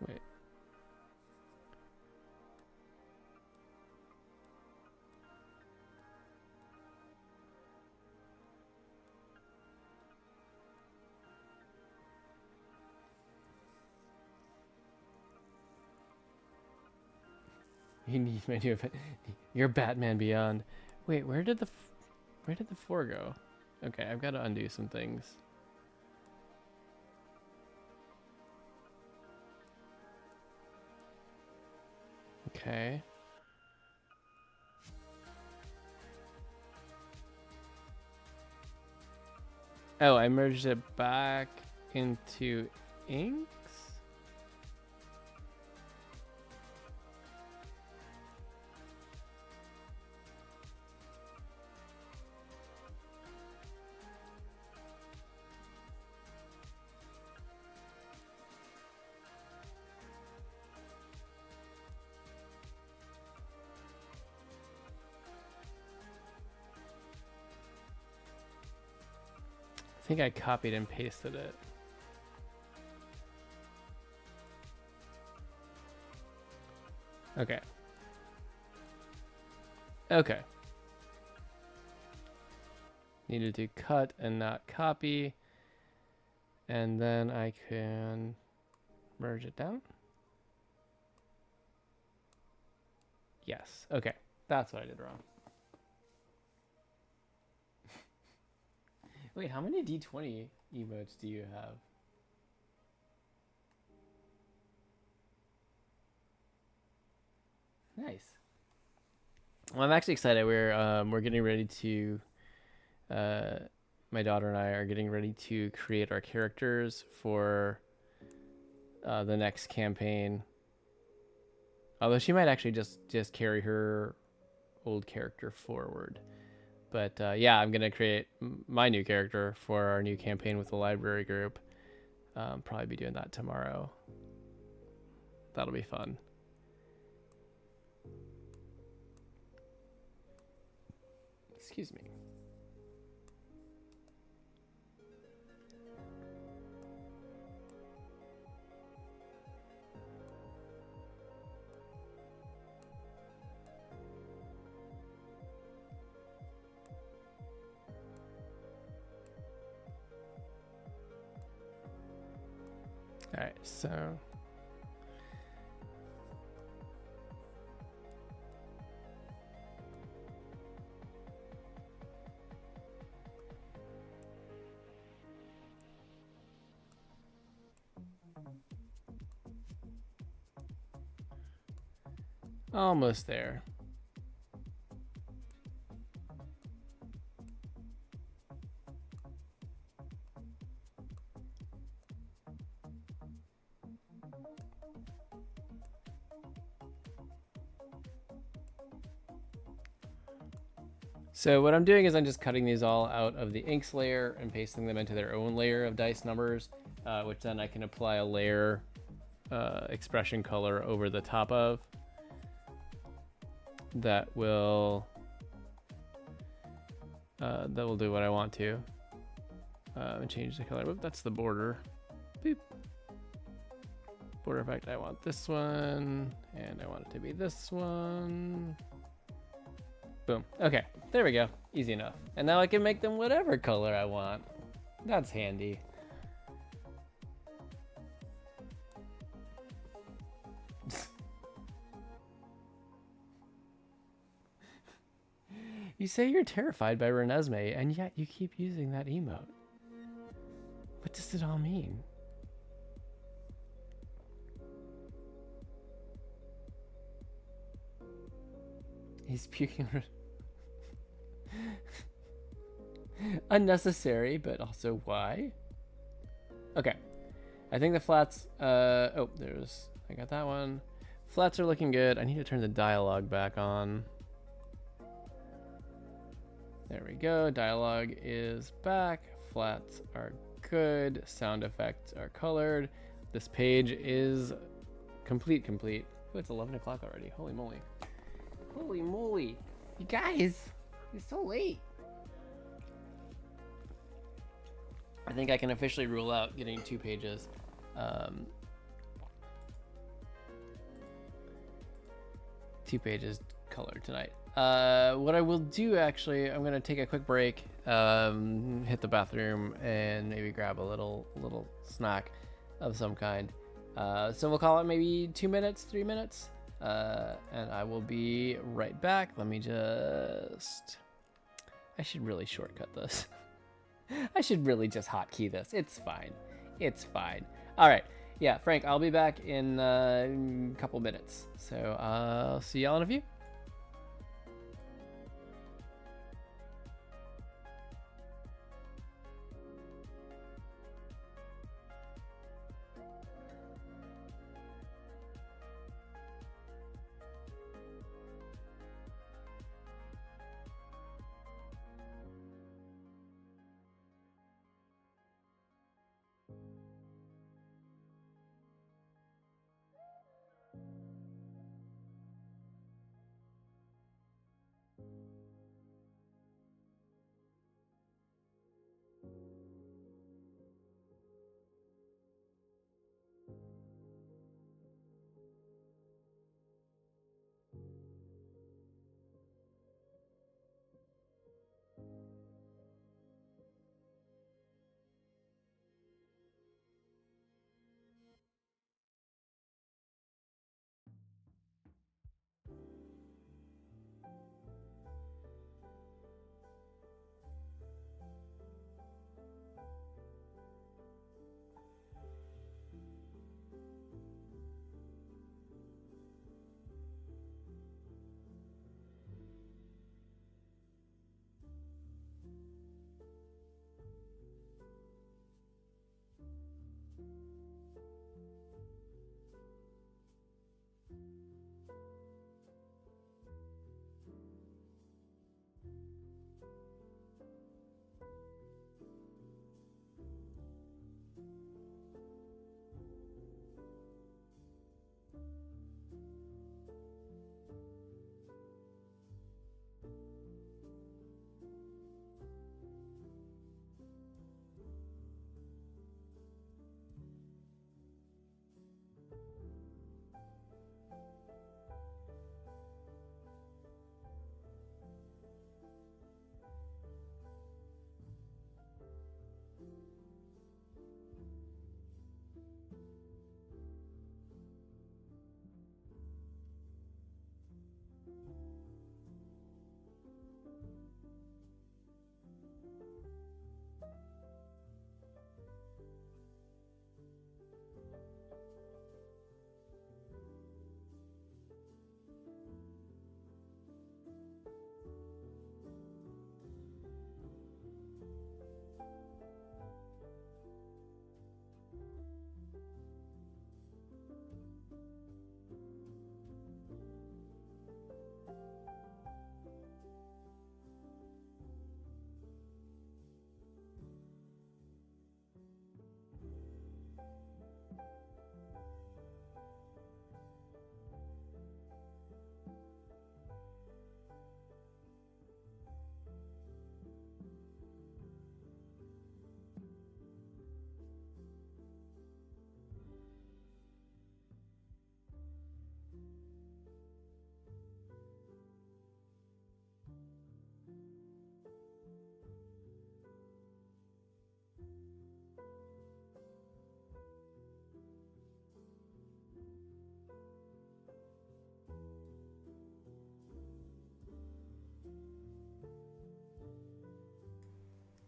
Wait. You need my new event. You're Batman Beyond. Wait, where did the 4 go? Okay, I've got to undo some things. Okay. Oh, I merged it back into inks? I think I copied and pasted it. Okay. Okay. Needed to cut and not copy. And then I can merge it down. Yes. Okay. That's what I did wrong. Wait, how many D20 emotes do you have? Nice. Well, I'm actually excited. We're getting ready to my daughter and I are getting ready to create our characters for the next campaign. Although she might actually just carry her old character forward. But yeah, I'm gonna create my new character for our new campaign with the library group. Probably be doing that tomorrow. That'll be fun. Excuse me. All right, so almost there. So what I'm doing is I'm just cutting these all out of the inks layer and pasting them into their own layer of dice numbers, which then I can apply a layer expression color over the top of. That will do what I want to. And change the color. Whoop, that's the border. Boop. Border effect, I want this one, and I want it to be this one. Boom. Okay, there we go. Easy enough. And now I can make them whatever color I want. That's handy. You say you're terrified by Renesmee, and yet you keep using that emote. What does it all mean? He's puking. Unnecessary, but also why? Okay. I think the flats, oh, there's, I got that one. Flats are looking good. I need to turn the dialogue back on. There we go. Dialogue is back. Flats are good. Sound effects are colored. This page is complete. Oh, it's 11 o'clock already. Holy moly. Holy moly. You guys, it's so late. I think I can officially rule out getting 2 pages. 2 pages colored tonight. What I will do, actually, I'm gonna take a quick break, hit the bathroom, and maybe grab a little snack of some kind. So we'll call it maybe 2 minutes, 3 minutes, and I will be right back. Let me just... I should really shortcut this. I should really just hotkey this. It's fine. It's fine. All right. Yeah, Frank, I'll be back in a couple minutes. So I'll see y'all in a few.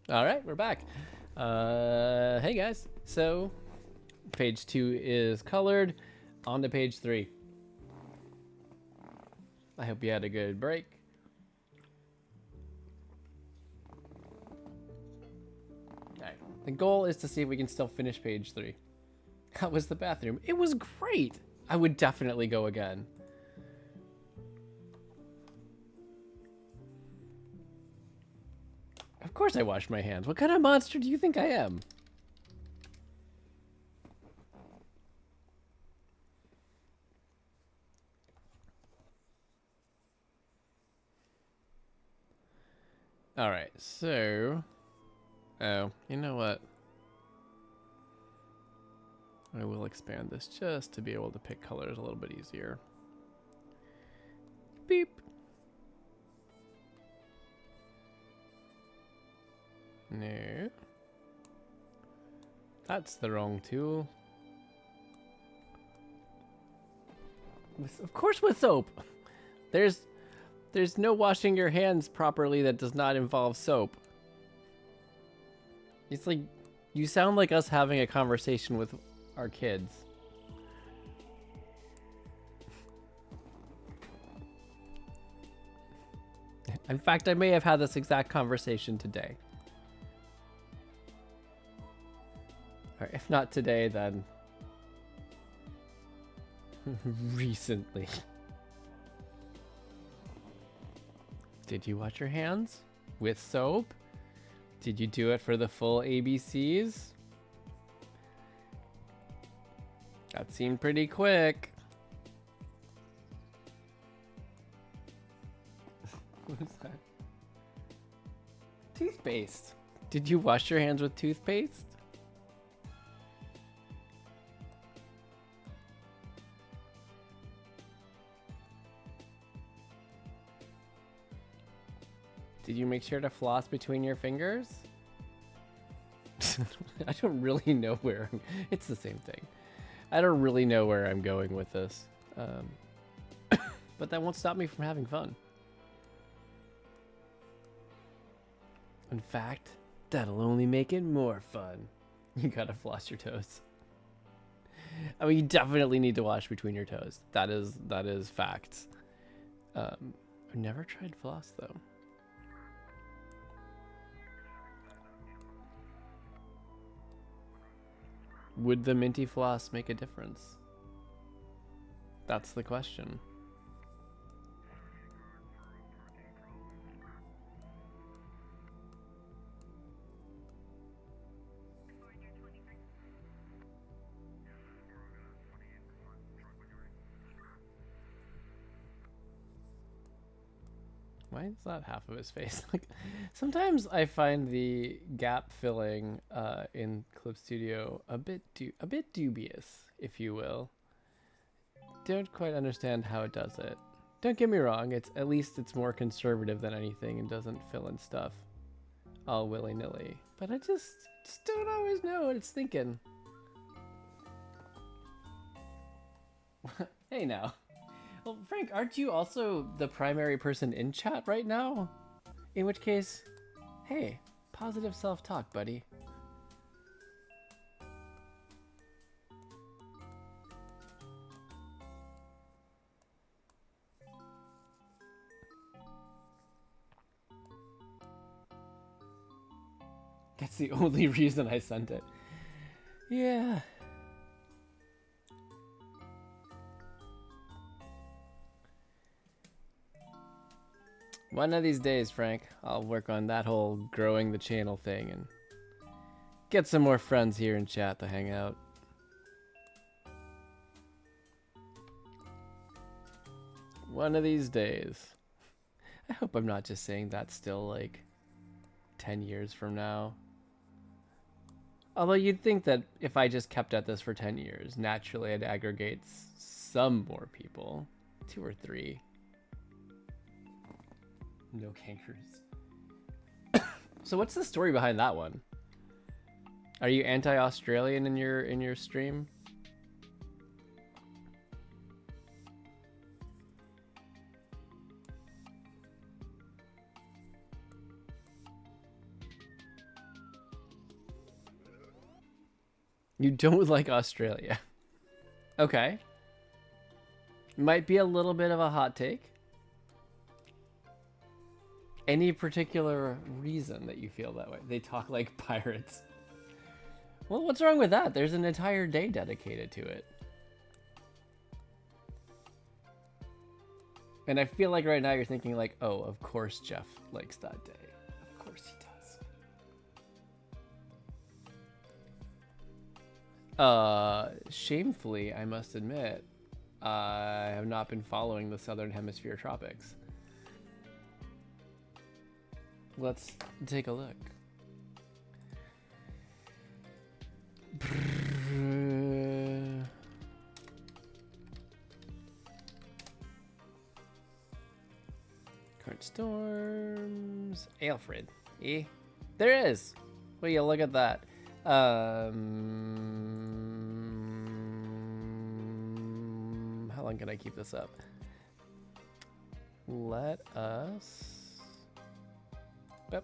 All right, we're back. Hey guys. So, page 2 is colored. On to page 3. I hope you had a good break. All right. The goal is to see if we can still finish page 3. How was the bathroom? It was great. I would definitely go again. Of course I wash my hands. What kind of monster do you think I am? All right, so... Oh, you know what? I will expand this just to be able to pick colors a little bit easier. Beep. No. That's the wrong tool. Of course with soap. There's no washing your hands properly that does not involve soap. It's like, you sound like us having a conversation with our kids. In fact, I may have had this exact conversation today. Or if not today, then recently. Did you wash your hands with soap? Did you do it for the full ABCs? That seemed pretty quick. What was that? Toothpaste. Did you wash your hands with toothpaste? Did you make sure to floss between your fingers? I don't really know where it's the same thing. I don't really know where I'm going with this. But that won't stop me from having fun. In fact, that'll only make it more fun. You gotta floss your toes. I mean, you definitely need to wash between your toes. That is fact. I've never tried floss though. Would the minty floss make a difference? That's the question. Why is that half of his face? Like, sometimes I find the gap filling in Clip Studio a bit dubious, if you will. Don't quite understand how it does it. Don't get me wrong, at least it's more conservative than anything and doesn't fill in stuff all willy-nilly. But I just don't always know what it's thinking. Hey now. Well, Frank, aren't you also the primary person in chat right now? In which case, hey, positive self-talk, buddy. That's the only reason I sent it. Yeah. One of these days, Frank, I'll work on that whole growing the channel thing and get some more friends here in chat to hang out. One of these days. I hope I'm not just saying that still like 10 years from now. Although you'd think that if I just kept at this for 10 years, naturally I'd aggregate some more people. 2 or 3. No kangaroos. So what's the story behind that one? Are you anti-Australian in your stream? You don't like Australia. Okay. Might be a little bit of a hot take. Any particular reason that you feel that way? They talk like pirates. Well, what's wrong with that? There's an entire day dedicated to it. And I feel like right now you're thinking like, oh, of course Geoff likes that day. Of course he does. Shamefully, I must admit, I have not been following the Southern Hemisphere tropics. Let's take a look. Current storms. Alfred. Eh? There is. Will you look at that? How long can I keep this up? Let us... Yep.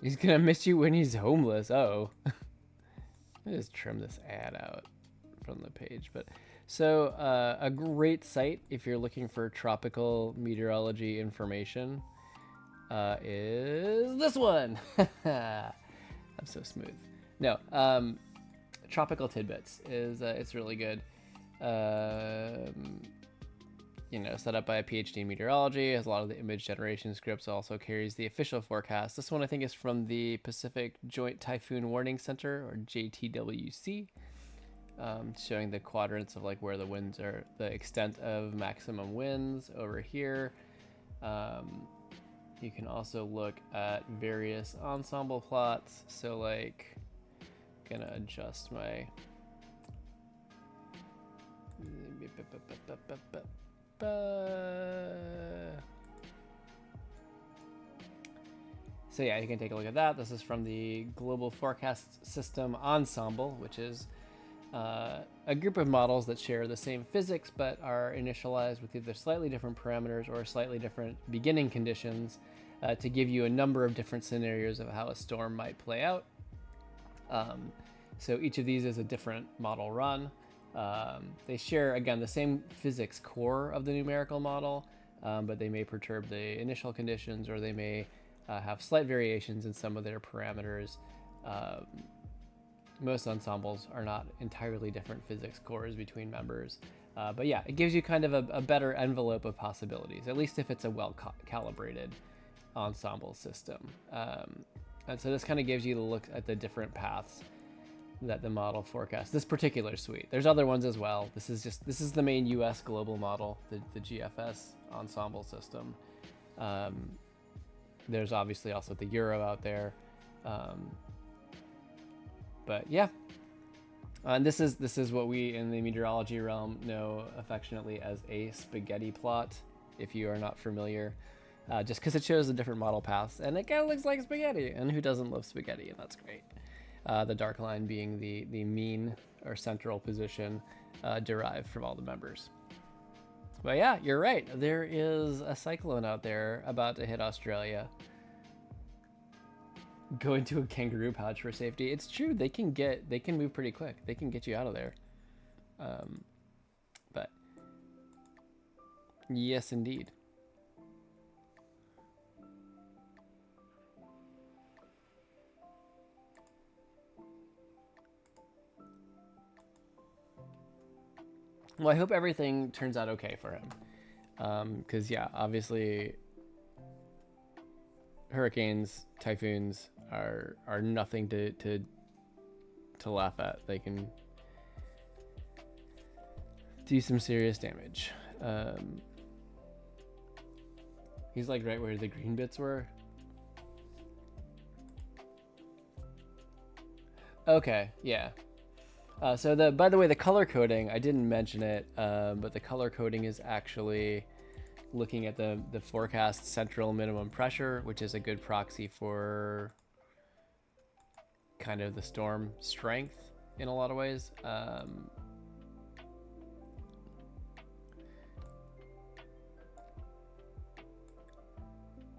He's gonna miss you when he's homeless. Oh. Let me just trim this ad out from the page. But so a great site if you're looking for tropical meteorology information is this one. I'm so smooth. No, Tropical Tidbits is it's really good. You know, set up by a PhD in meteorology, has a lot of the image generation scripts, also carries the official forecast. This one I think is from the Pacific Joint Typhoon Warning Center, or JTWC, showing the quadrants of like where the winds are, the extent of maximum winds over here. You can also look at various ensemble plots. So like, I'm gonna adjust my so yeah, you can take a look at that. This is from the Global Forecast System Ensemble, which is a group of models that share the same physics but are initialized with either slightly different parameters or slightly different beginning conditions to give you a number of different scenarios of how a storm might play out. So each of these is a different model run. They share, again, the same physics core of the numerical model, but they may perturb the initial conditions, or they may have slight variations in some of their parameters. Most ensembles are not entirely different physics cores between members. But yeah, it gives you kind of a better envelope of possibilities, at least if it's a well-calibrated ensemble system. And so this kind of gives you the look at the different paths that the model forecasts. This particular suite. There's other ones as well. This is the main US global model, the GFS ensemble system. There's obviously also the Euro out there. But yeah. And this is what we in the meteorology realm know affectionately as a spaghetti plot, if you are not familiar. Just because it shows the different model paths, and it kind of looks like spaghetti, and who doesn't love spaghetti? And that's great. The dark line being the mean or central position derived from all the members. But yeah, you're right. There is a cyclone out there about to hit Australia. Go into a kangaroo pouch for safety. It's true. They can move pretty quick. They can get you out of there. But yes, indeed. Well, I hope everything turns out okay for him. Because, yeah, obviously hurricanes, typhoons are nothing to laugh at. They can do some serious damage. He's like right where the green bits were. Okay, yeah. So by the way, the color coding, I didn't mention it, but the color coding is actually looking at the forecast central minimum pressure, which is a good proxy for kind of the storm strength in a lot of ways.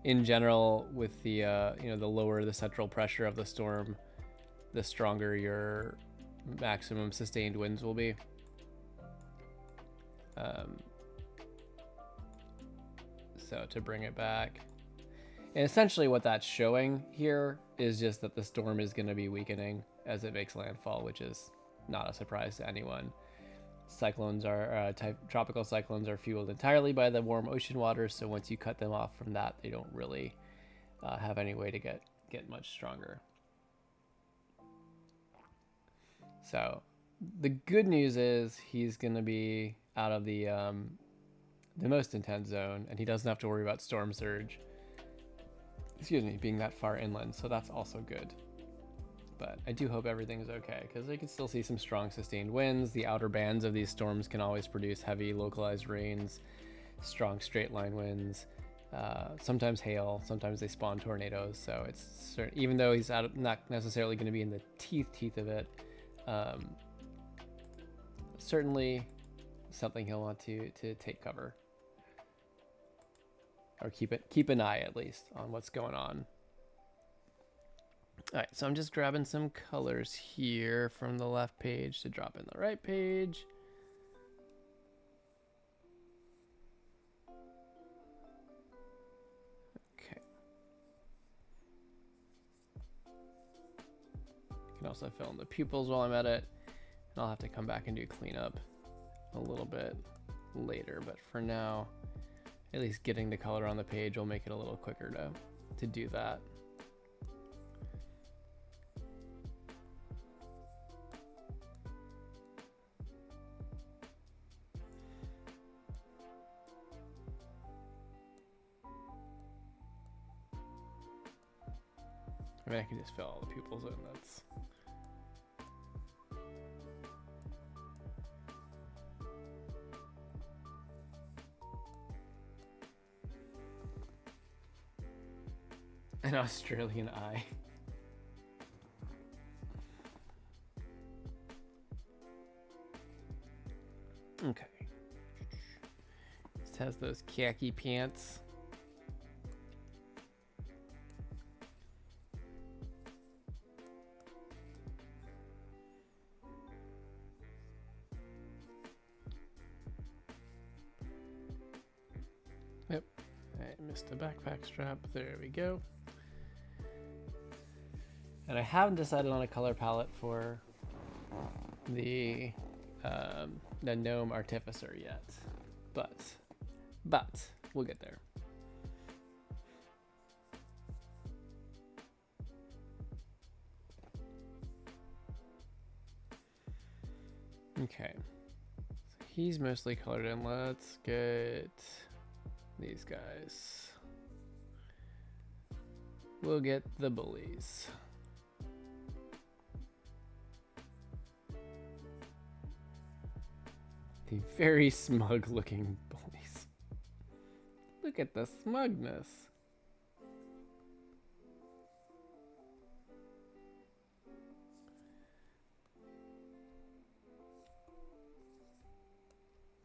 In general, with the the lower the central pressure of the storm, the stronger your maximum sustained winds will be. So to bring it back, and essentially what that's showing here is just that the storm is going to be weakening as it makes landfall, which is not a surprise to anyone. Cyclones are tropical cyclones are fueled entirely by the warm ocean waters, so once you cut them off from that, they don't really have any way to get much stronger. So the good news is he's going to be out of the most intense zone, and he doesn't have to worry about storm surge, being that far inland, so that's also good. But I do hope everything's okay, because I can still see some strong sustained winds. The outer bands of these storms can always produce heavy localized rains, strong straight line winds, sometimes hail, sometimes they spawn tornadoes. So it's even though he's not necessarily going to be in the teeth of it, certainly something he'll want to take cover, or keep an eye at least on what's going on. All right, so I'm just grabbing some colors here from the left page to drop in the right page. Okay. I can also fill in the pupils while I'm at it. And I'll have to come back and do cleanup a little bit later, but for now, at least getting the color on the page will make it a little quicker to do that. I mean, I can just fill all the pupils in. That's an Australian eye. Okay. This has those khaki pants. Yep, I missed a backpack strap. There we go. And I haven't decided on a color palette for the Gnome Artificer yet, but we'll get there. Okay, so he's mostly colored in. Let's get these guys. We'll get the bullies. The very smug looking bullies. Look at the smugness.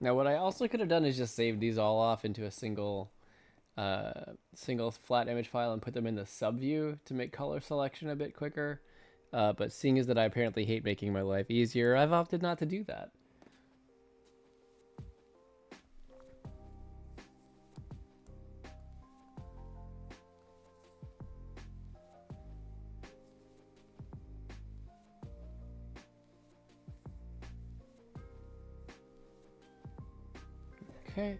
Now what I also could have done is just save these all off into a single flat image file and put them in the sub view to make color selection a bit quicker. But seeing as that I apparently hate making my life easier, I've opted not to do that. Okay.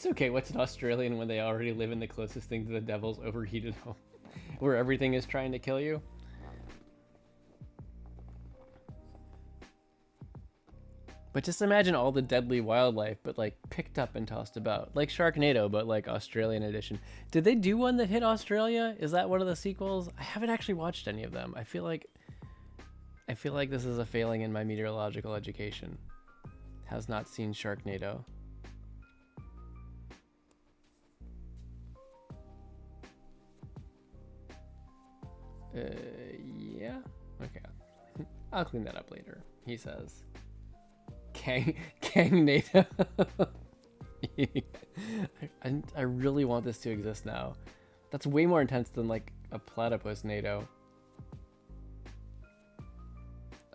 It's okay. What's an Australian when they already live in the closest thing to the devil's overheated home, where everything is trying to kill you? But just imagine all the deadly wildlife, but like picked up and tossed about, like Sharknado, but like Australian edition. Did they do one that hit Australia? Is that one of the sequels? I haven't actually watched any of them. I feel like this is a failing in my meteorological education. Has not seen Sharknado. Yeah. Okay. I'll clean that up later. He says. Kang NATO. I really want this to exist now. That's way more intense than like a platypus NATO.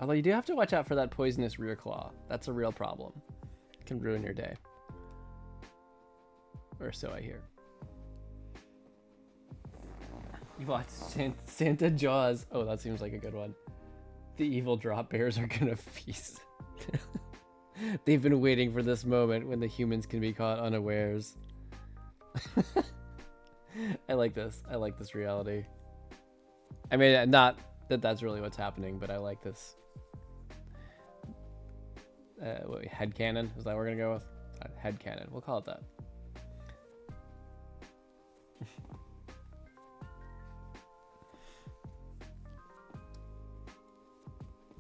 Although you do have to watch out for that poisonous rear claw. That's a real problem. It can ruin your day. Or so I hear. You watch Santa Jaws. Oh, that seems like a good one. The evil drop bears are gonna feast. They've been waiting for this moment when the humans can be caught unawares. I like this. I like this reality. I mean, not that that's really what's happening, but I like this. Headcanon? Is that what we're gonna go with? Headcanon. We'll call it that.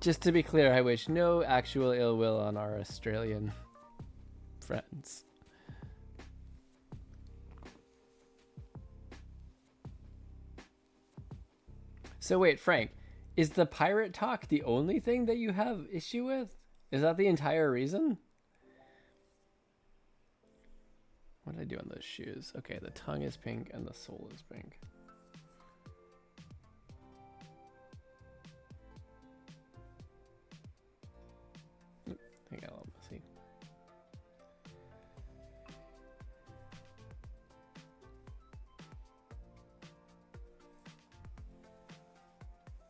Just to be clear, I wish no actual ill will on our Australian friends. So wait, Frank, is the pirate talk the only thing that you have issue with? Is that the entire reason? What did I do on those shoes? Okay, the tongue is pink and the sole is pink. I got a little messy.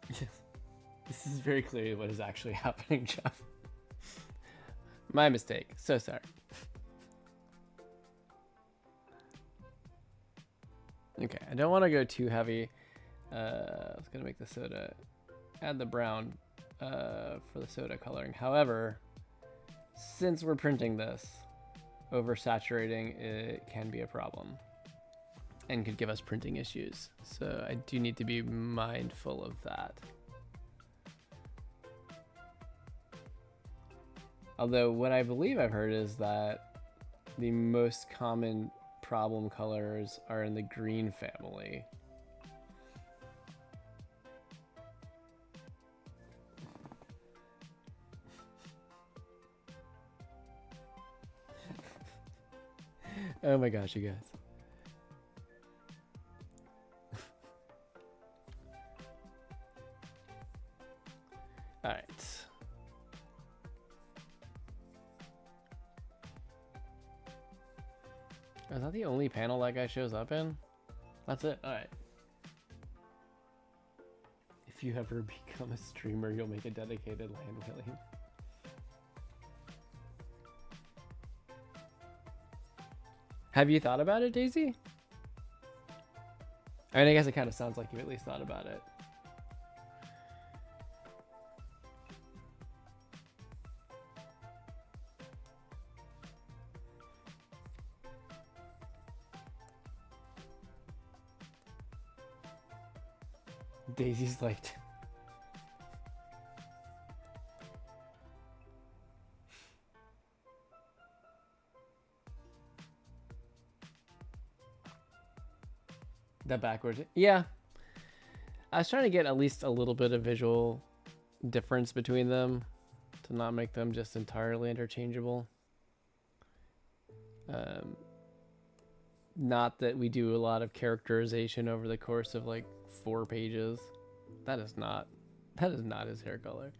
Yes. This is very clearly what is actually happening, Geoff. My mistake. So sorry. Okay, I don't want to go too heavy. I was going to make the soda. Add the brown for the soda coloring. However, since we're printing this, oversaturating it can be a problem and could give us printing issues. So I do need to be mindful of that. Although what I believe I've heard is that the most common problem colors are in the green family. Oh my gosh, you guys. All right. Is that the only panel that guy shows up in? That's it. All right. If you ever become a streamer, you'll make a dedicated land wheeling. Have you thought about it, Daisy? I mean, I guess it kind of sounds like you at least thought about it. Daisy's like... That backwards. Yeah. I was trying to get at least a little bit of visual difference between them to not make them just entirely interchangeable. Not that we do a lot of characterization over the course of like 4 pages. That is not his hair color.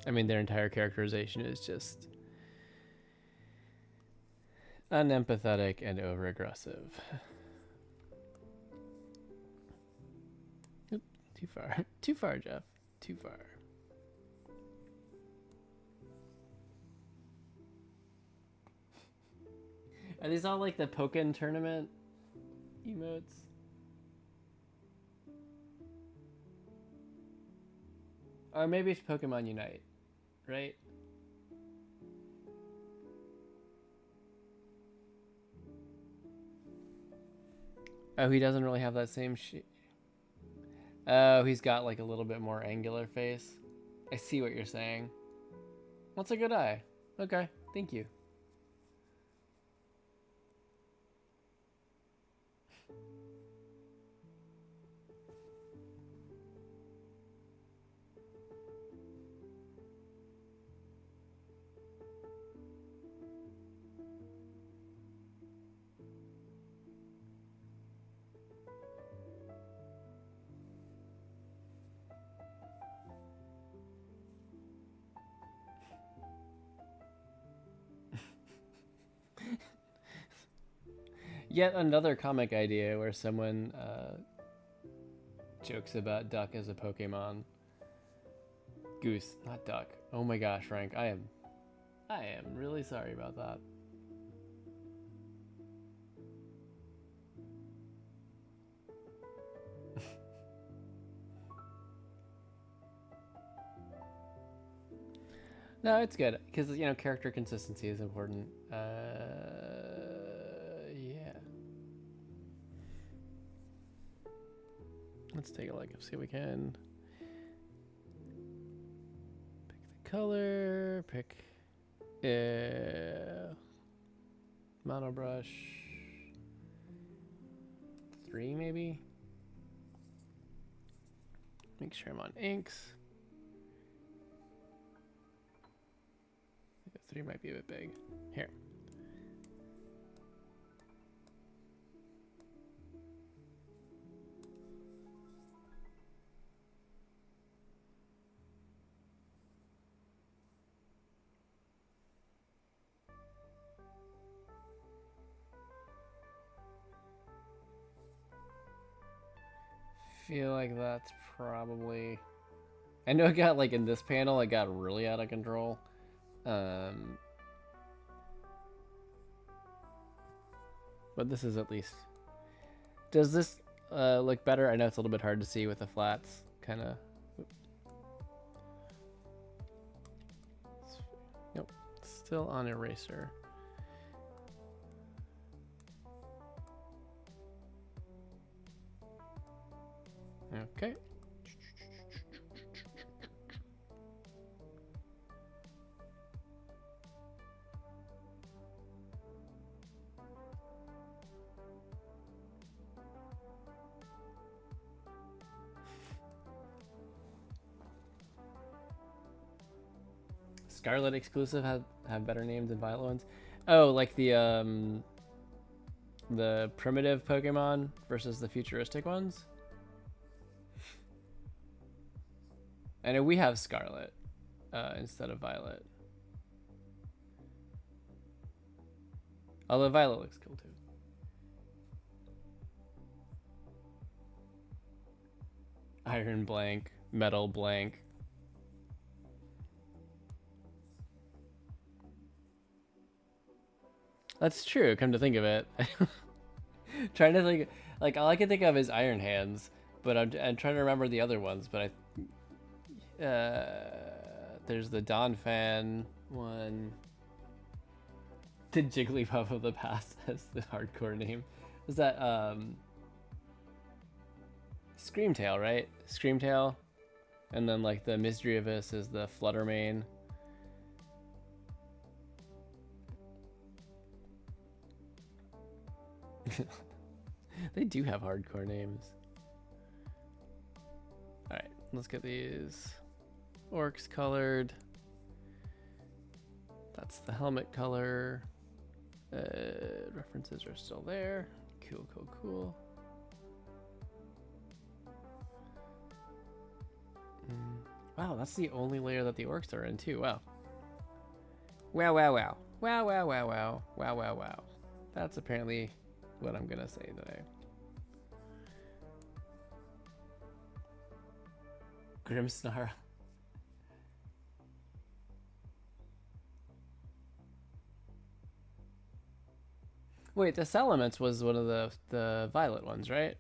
I mean, their entire characterization is just unempathetic and over-aggressive. Oop, Too far. Too far, Geoff. Too far. Are these all like the Pokken tournament emotes? Or maybe it's Pokemon Unite, right? Oh, he doesn't really have that same Oh, he's got like a little bit more angular face. I see what you're saying. That's a good eye. Okay, thank you. Yet another comic idea where someone jokes about duck as a Pokemon. Goose, not duck. Oh my gosh, Frank, I am really sorry about that. No, it's good because you know character consistency is important. Yeah. Let's take a look and see if we can pick the color. Pick mono brush 3 maybe. Make sure I'm on inks. 3 might be a bit big. Here. Feel like that's probably... I know it got like in this panel, it got really out of control. But this is at least... Does this look better? I know it's a little bit hard to see with the flats, kind of. Nope, still on eraser. Okay. Scarlet exclusive have better names than Violet ones. Oh, like the primitive Pokemon versus the futuristic ones. I know we have Scarlet instead of Violet. Although Violet looks cool too. Iron blank, metal blank. That's true, come to think of it. Trying to think, like all I can think of is Iron Hands, but I'm trying to remember the other ones, but there's the Donphan one. The Jigglypuff of the past has the hardcore name. Is that Screamtail, right? Screamtail. And then like the Misdreavus is the Fluttermane. They do have hardcore names. Alright, let's get these orcs colored. That's the helmet color. References are still there. Cool, cool, cool. Wow, that's the only layer that the orcs are in too. Wow. Wow, wow, wow. Wow, wow, wow, wow. Wow, wow, wow. That's apparently what I'm gonna say today. Grimmsnarl. Wait, the Salamence was one of the violet ones, right?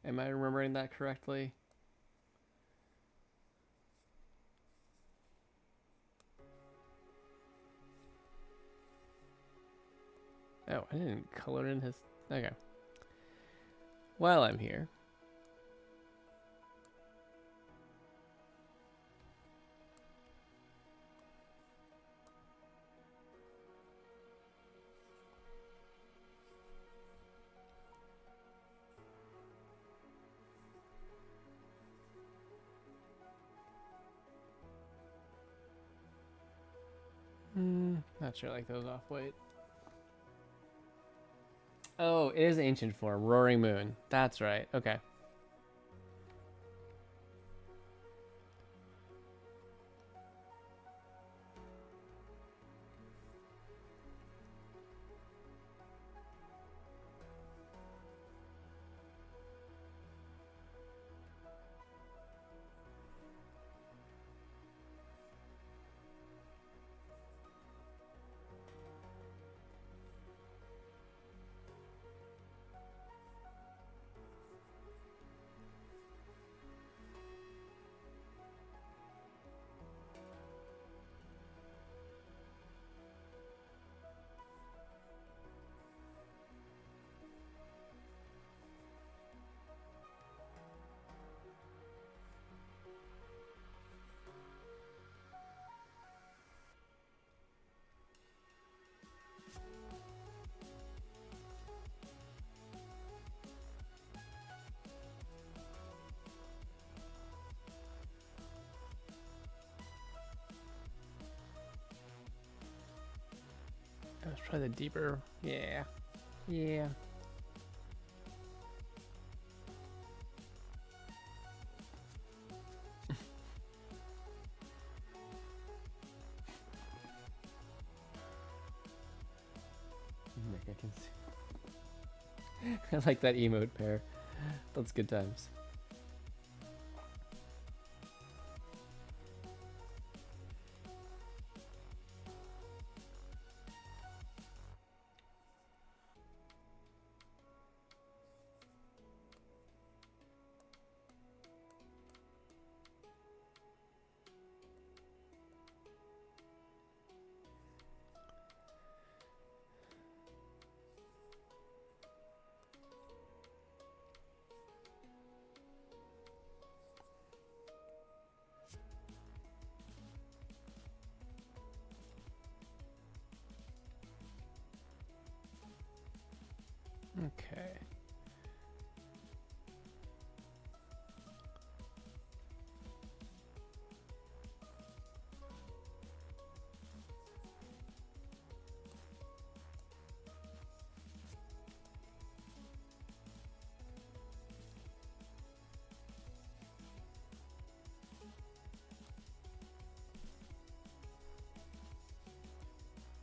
Am I remembering that correctly? Oh, I didn't color in his... Okay. While I'm here... not sure I like those off-white. Oh, it is ancient form. Roaring Moon. That's right. Okay. Let's try the deeper. Yeah. Yeah. I can see. I like that emote pair. That's good times. Okay.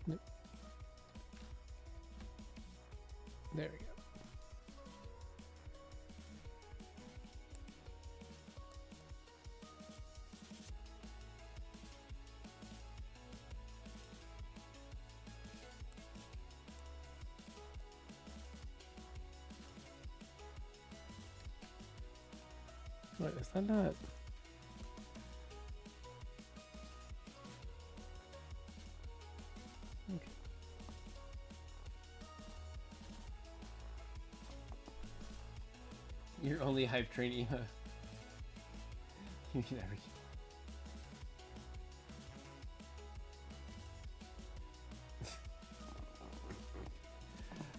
Nope. There we go. Wait, is that not... Okay. You're only hype train emo. You never...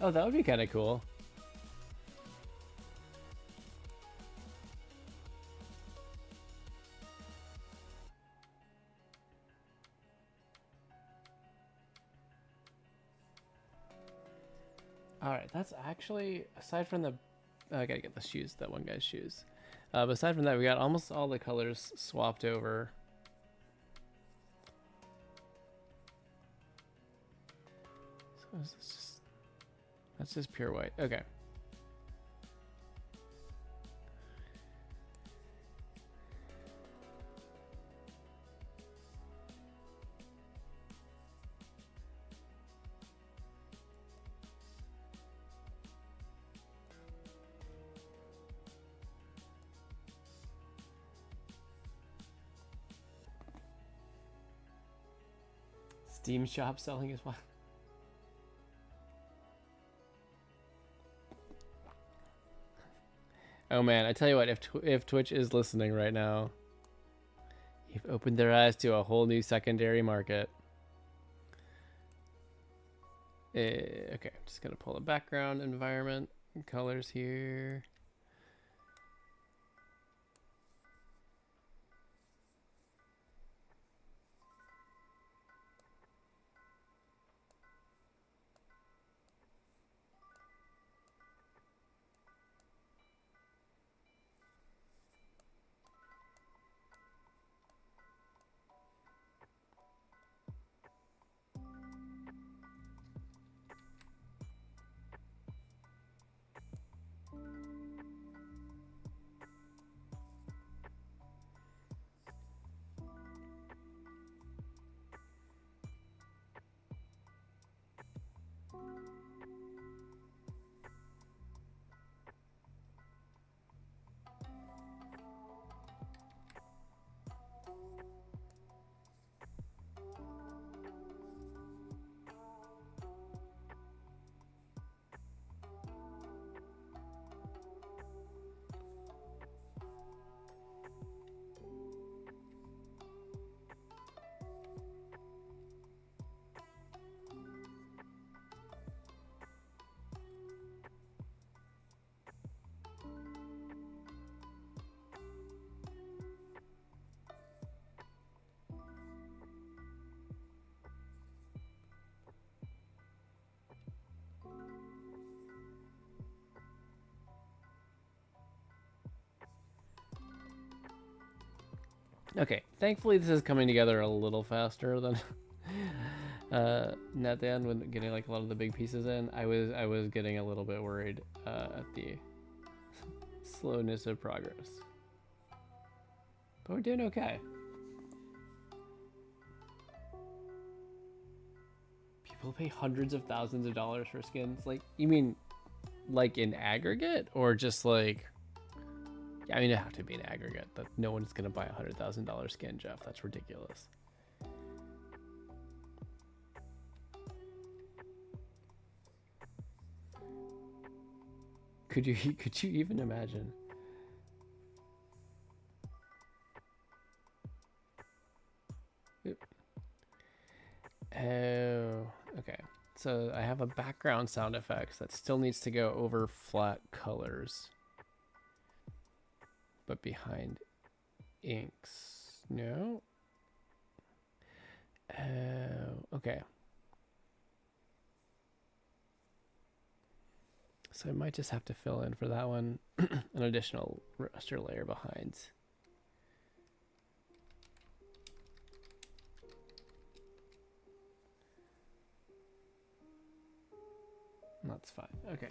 Oh, that would be kind of cool. Alright, that's actually, aside from the... Oh, I gotta get the shoes, that one guy's shoes. But aside from that, we got almost all the colors swapped over. That's just pure white. Okay. Steam shop selling as well. Oh man, I tell you what, if Twitch is listening right now, you've opened their eyes to a whole new secondary market. Okay, I'm just gonna pull a background environment and colors here. Okay, thankfully this is coming together a little faster than at the end when getting like a lot of the big pieces in. I was getting a little bit worried at the slowness of progress, but we're doing okay. People pay hundreds of thousands of dollars for skins. Like, you mean like in aggregate, or just like? I mean, it have to be an aggregate. That no one's gonna buy $100,000 skin, Geoff. That's ridiculous. Could you even imagine? Oop. Oh, okay. So I have a background sound effects that still needs to go over flat colors. But behind inks. No? Oh, okay. So I might just have to fill in for that one an additional raster layer behind. That's fine. Okay.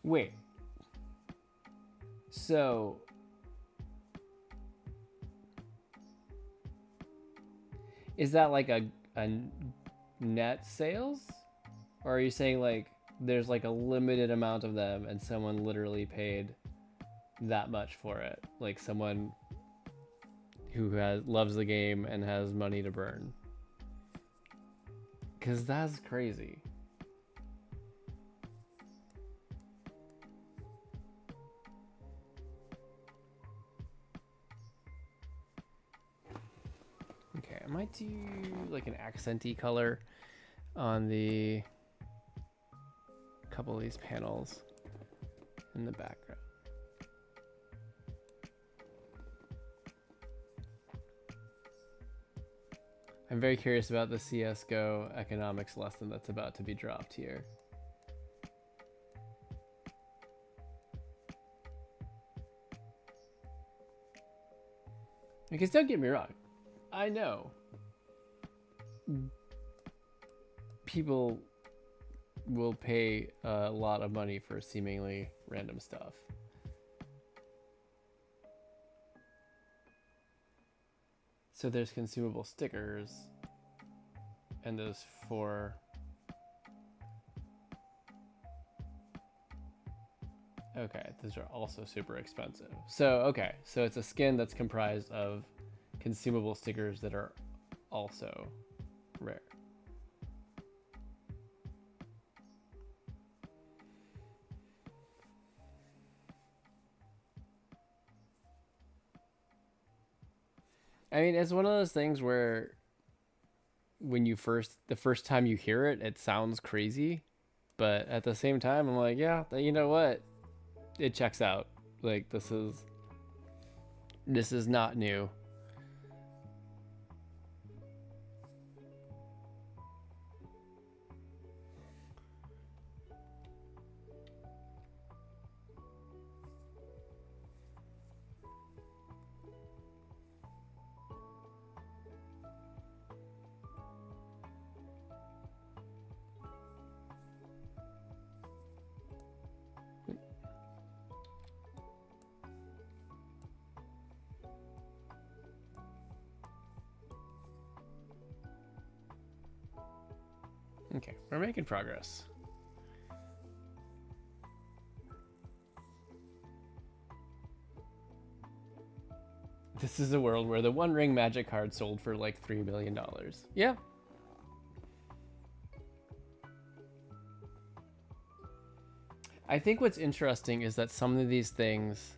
Wait. So is that like a net sales? Or are you saying like there's like a limited amount of them and someone literally paid that much for it? Like someone who loves the game and has money to burn? Cause that's crazy. Okay, I might do like an accenty color on the couple of these panels in the background. I'm very curious about the CSGO economics lesson that's about to be dropped here. Because don't get me wrong, I know people will pay a lot of money for seemingly random stuff. So there's consumable stickers, and those 4. Okay, those are also super expensive. So, okay, so it's a skin that's comprised of consumable stickers that are also rare. I mean, it's one of those things where when the first time you hear it, it sounds crazy, but at the same time, I'm like, yeah, you know what? It checks out. Like, this is not new. Okay, we're making progress. This is a world where the One Ring Magic card sold for like $3 million. Yeah. I think what's interesting is that some of these things,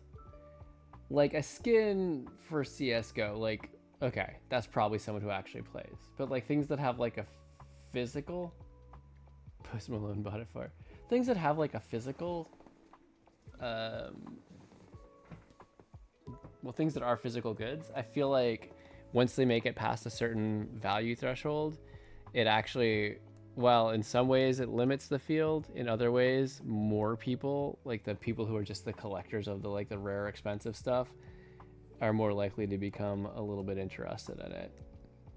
like a skin for CSGO, like, okay, that's probably someone who actually plays. But like things that have like a physical, Post Malone bought it for. Things that have like a physical, well, things that are physical goods, I feel like once they make it past a certain value threshold, it actually, well, in some ways it limits the field. In other ways, more people, like the people who are just the collectors of the like the rare expensive stuff, are more likely to become a little bit interested in it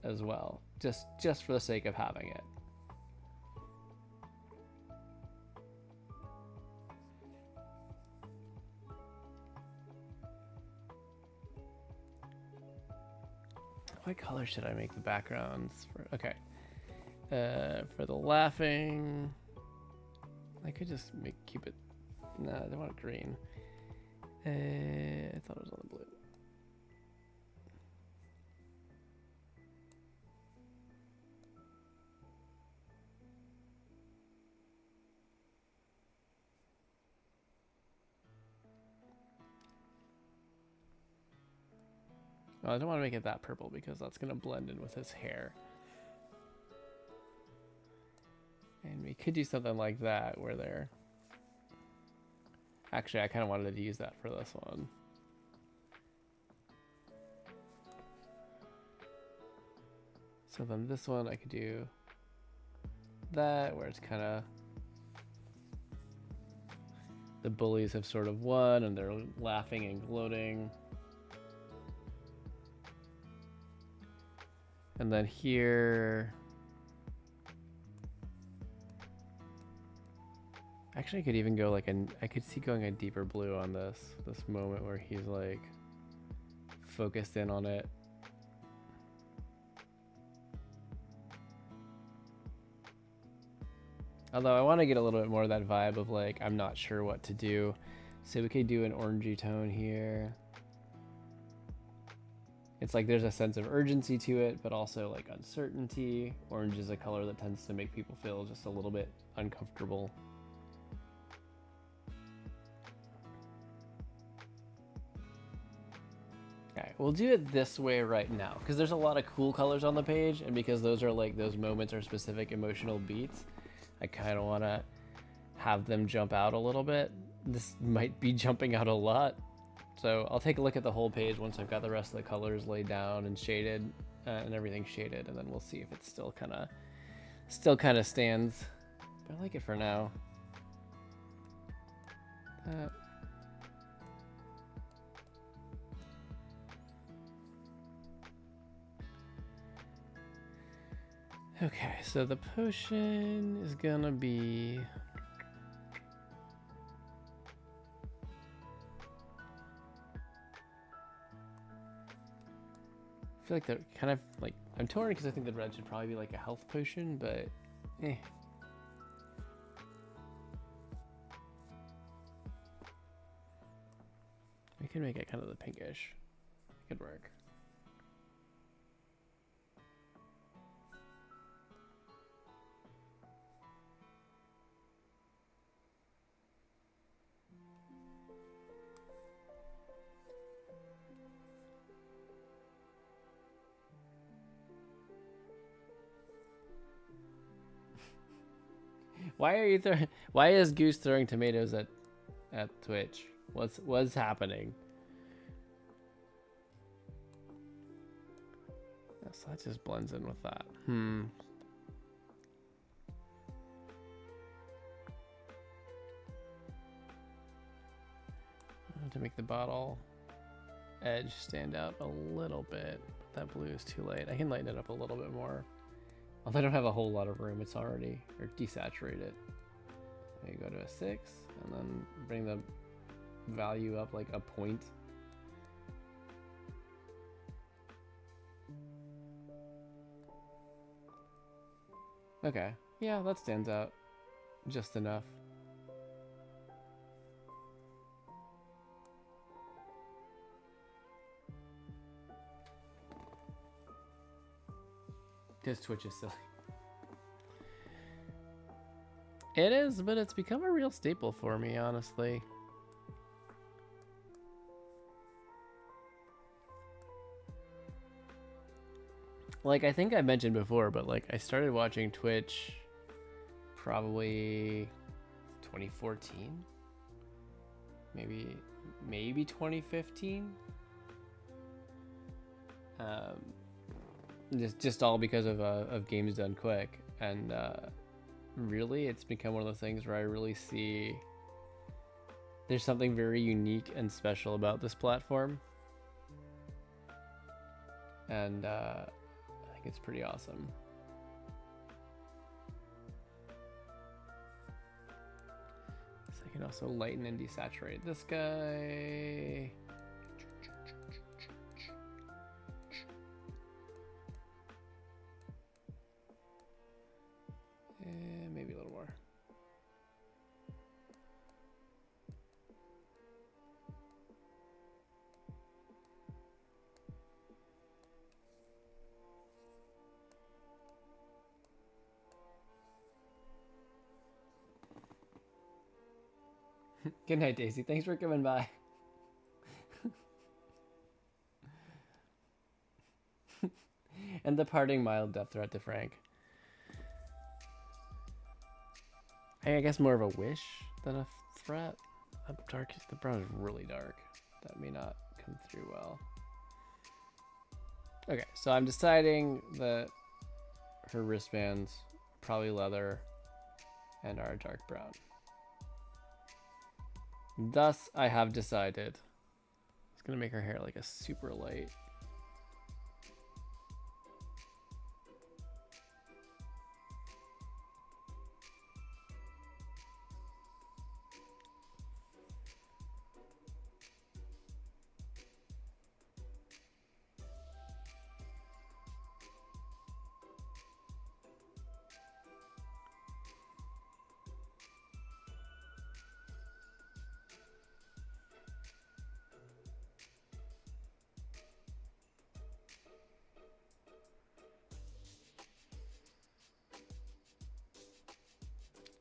as well, just for the sake of having it. What color should I make the backgrounds for? Okay. For the laughing, I could just keep it. Nah, I want it green. I thought it was on the blue. Oh, I don't want to make it that purple because that's going to blend in with his hair. And we could do something like that where they're... Actually, I kind of wanted to use that for this one. So then this one I could do that where it's kind of... The bullies have sort of won and they're laughing and gloating. And then here... Actually, I could even go like I could see going a deeper blue on this moment where he's like focused in on it. Although I want to get a little bit more of that vibe of like, I'm not sure what to do. So we could do an orangey tone here. It's like there's a sense of urgency to it, but also like uncertainty. Orange is a color that tends to make people feel just a little bit uncomfortable. Okay, we'll do it this way right now because there's a lot of cool colors on the page, and because those are like those moments or specific emotional beats, I kind of want to have them jump out a little bit. This might be jumping out a lot, so I'll take a look at the whole page once I've got the rest of the colors laid down and shaded and everything shaded, and then we'll see if it still kind of stands. But I like it for now. Okay, so the potion is gonna be... I feel like they're kind of like... I'm torn because I think the red should probably be like a health potion, but eh. We can make it kind of the pinkish. It could work. Why are you throwing? Why is Goose throwing tomatoes at Twitch? What's happening? So that just blends in with that. To make the bottle edge stand out a little bit, but that blue is too light. I can lighten it up a little bit more. Although I don't have a whole lot of room, it's already, or desaturate it. You go to a 6, and then bring the value up like a point. Okay, yeah, that stands out just enough. Because Twitch is silly. It is, but it's become a real staple for me, honestly. Like, I think I mentioned before, but like I started watching Twitch probably 2014, maybe 2015. Just all because of games done quick, and really it's become one of those things where I really see there's something very unique and special about this platform, and I think it's pretty awesome. So I can also lighten and desaturate this guy. Maybe a little more. Good night, Daisy. Thanks for coming by. And the parting mild death threat to Frank. I guess more of a wish than a threat. The brown is really dark. That may not come through well. Okay, so I'm deciding that her wristbands probably leather and are dark brown. Thus, I have decided. It's gonna make her hair like a super light.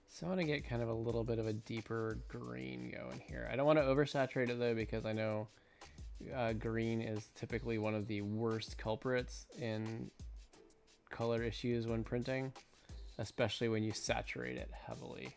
So I want to get kind of a little bit of a deeper green going here. I don't want to oversaturate it though, because I know green is typically one of the worst culprits in color issues when printing, especially when you saturate it heavily.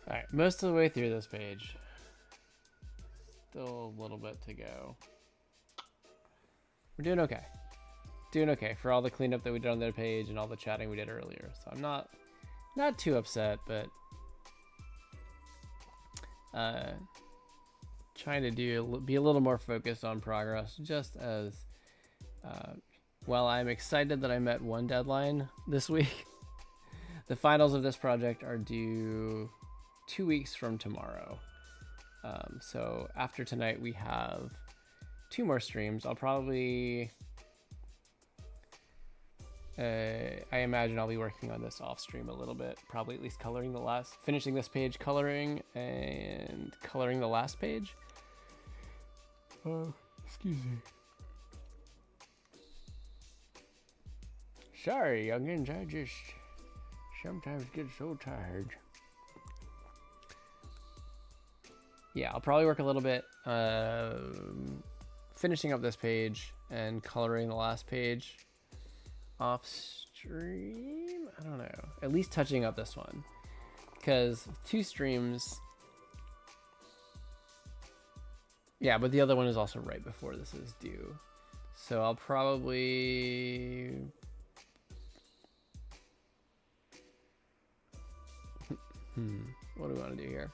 All right, most of the way through this page. Still a little bit to go. We're doing okay. Doing okay for all the cleanup that we did on the page and all the chatting we did earlier. So I'm not too upset, but trying to be a little more focused on progress. Just as while I'm excited that I met one deadline this week, the finals of this project are due 2 weeks from tomorrow. So after tonight, we have 2 more streams. I'll probably, I imagine I'll be working on this off stream a little bit, probably at least finishing this page, coloring the last page. Oh, excuse me. Sorry, youngins, I just sometimes get so tired. Yeah, I'll probably work a little bit finishing up this page and coloring the last page off stream. I don't know. At least touching up this one. Because 2 streams. Yeah, but the other one is also right before this is due. So I'll probably... What do we want to do here?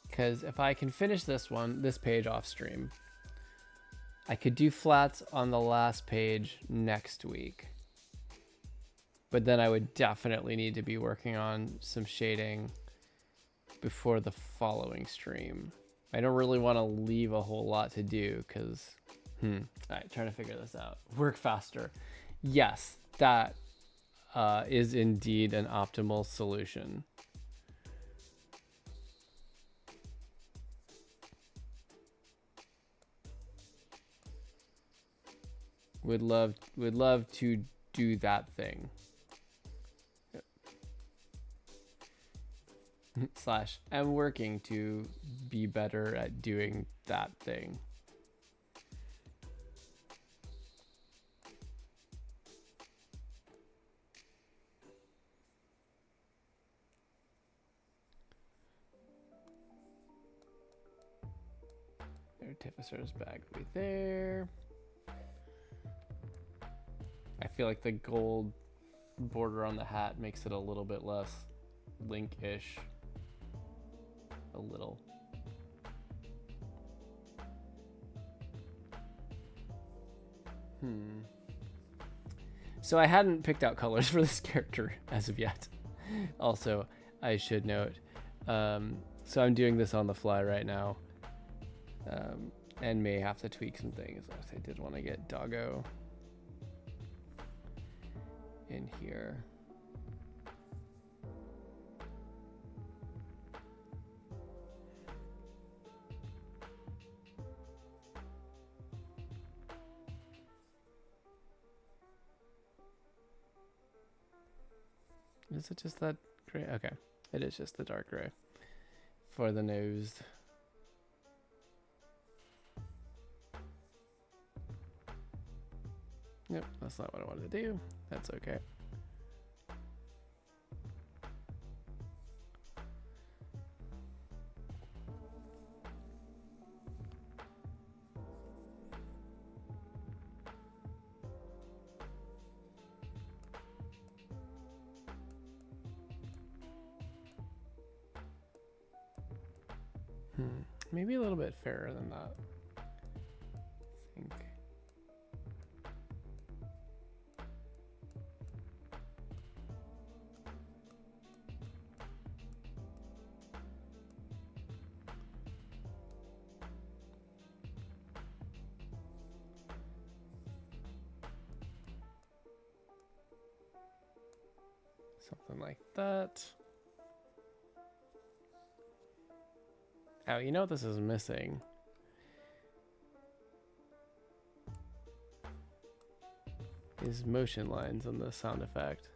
Because if I can finish this page off stream, I could do flats on the last page next week. But then I would definitely need to be working on some shading before the following stream. I don't really want to leave a whole lot to do because, all right, trying to figure this out. Work faster. Yes, that is indeed an optimal solution. Would love to do that thing. Yep. / I'm working to be better at doing that thing. Artificer's bag will be there. I feel like the gold border on the hat makes it a little bit less Link-ish. A little. So I hadn't picked out colors for this character as of yet. Also, I should note. So I'm doing this on the fly right now. And may have to tweak some things. I did want to get Doggo in here. Is it just that gray? Okay, it is just the dark gray for the nose. Yep, that's not what I wanted to do. That's okay. Maybe a little bit fairer than that. I think. Something like that. Oh, you know what this is missing? Is motion lines on the sound effect.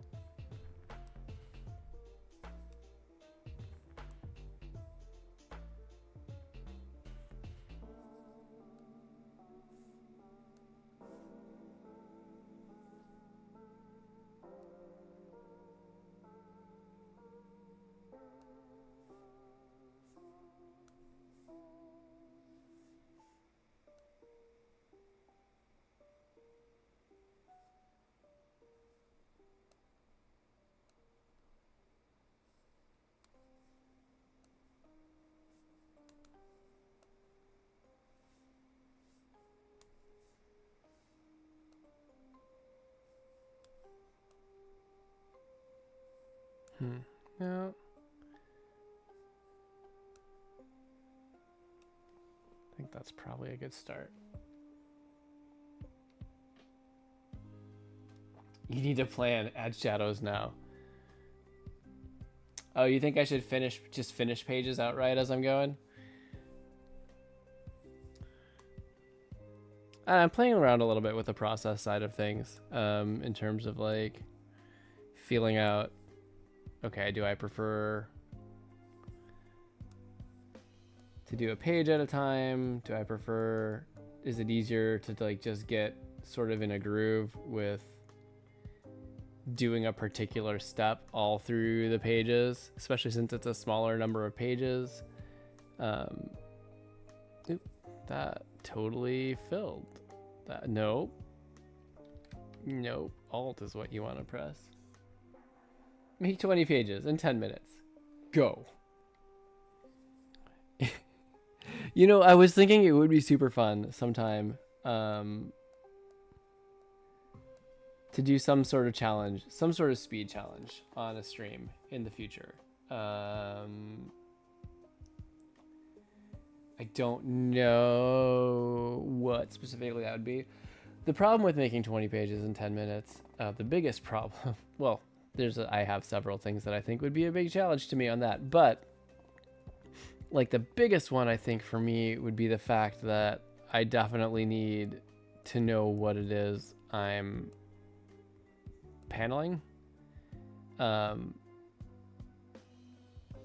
No. I think that's probably a good start. You need to plan. Add shadows now. Oh, you think I should just finish pages outright as I'm going? I'm playing around a little bit with the process side of things, in terms of like feeling out, okay, do I prefer to do a page at a time? Do I prefer, is it easier to like just get sort of in a groove with doing a particular step all through the pages, especially since it's a smaller number of pages? Oop, that totally filled. That nope. Alt is what you want to press. Make 20 pages in 10 minutes. Go. You know, I was thinking it would be super fun sometime to do some sort of challenge, some sort of speed challenge on a stream in the future. I don't know what specifically that would be. The problem with making 20 pages in 10 minutes, the biggest problem, well, I have several things that I think would be a big challenge to me on that, but like the biggest one I think for me would be the fact that I definitely need to know what it is I'm paneling.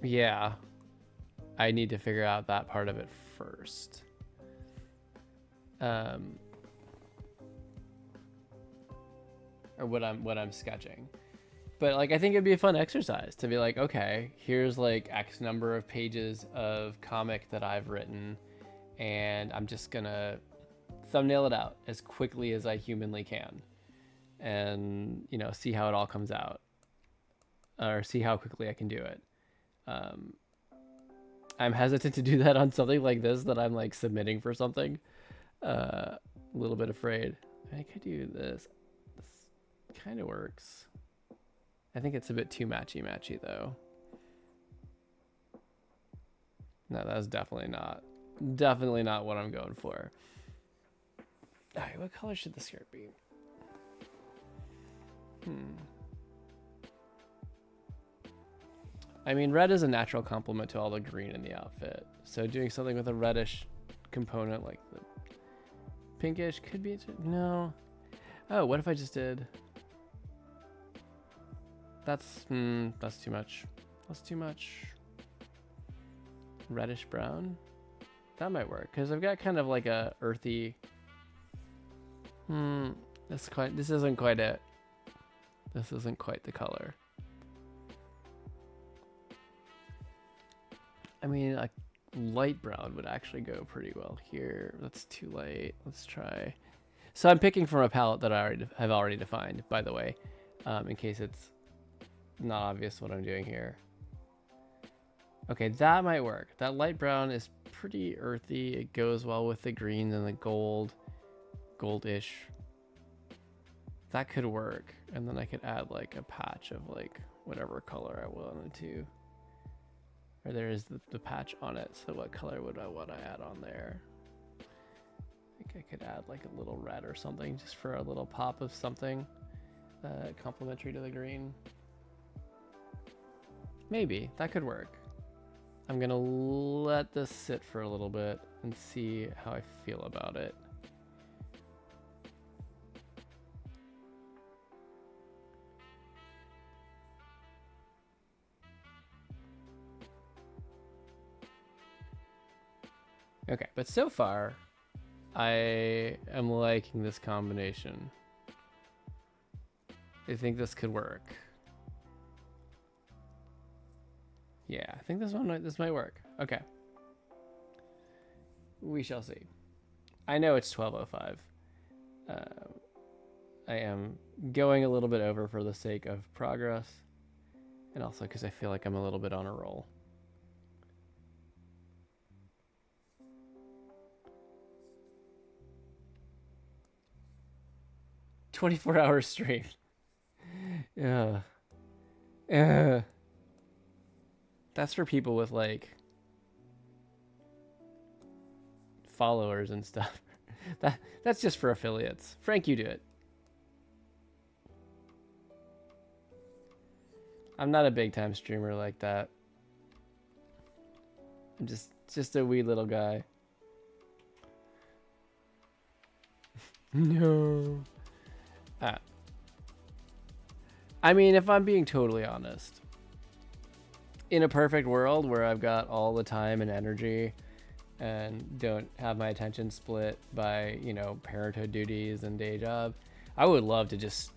Yeah, I need to figure out that part of it first. Or what I'm sketching. But like I think it'd be a fun exercise to be like, okay, here's like X number of pages of comic that I've written, and I'm just gonna thumbnail it out as quickly as I humanly can, and you know, see how it all comes out, or see how quickly I can do it. I'm hesitant to do that on something like this that I'm like submitting for something. A little bit afraid. I could do this. This kind of works. I think it's a bit too matchy though. No, that's definitely not what I'm going for. All right, what color should the skirt be? I mean, red is a natural complement to all the green in the outfit. So doing something with a reddish component like the pinkish could be, no. Oh, what if I just did, that's too much. That's too much. Reddish brown. That might work because I've got kind of like a earthy. This isn't quite it. This isn't quite the color. I mean, a light brown would actually go pretty well here. That's too light. Let's try. So I'm picking from a palette that I have already defined, by the way, in case it's not obvious what I'm doing here. Okay, that might work. That light brown is pretty earthy. It goes well with the green and the goldish. That could work. And then I could add like a patch of like whatever color I wanted to. Or there is the patch on it. So what color would I want to add on there? I think I could add like a little red or something just for a little pop of something complementary to the green. Maybe that could work. I'm gonna let this sit for a little bit and see how I feel about it. Okay, but so far, I am liking this combination. I think this could work. Yeah, I think this might work. Okay. We shall see. I know it's 12:05. I am going a little bit over for the sake of progress, and also because I feel like I'm a little bit on a roll. "24-hour stream." Yeah. That's for people with like followers and stuff. That's just for affiliates. Frank, you do it. I'm not a big time streamer like that. I'm just a wee little guy. No. I mean, if I'm being totally honest, in a perfect world where I've got all the time and energy and don't have my attention split by, you know, parenthood duties and day job, I would love to just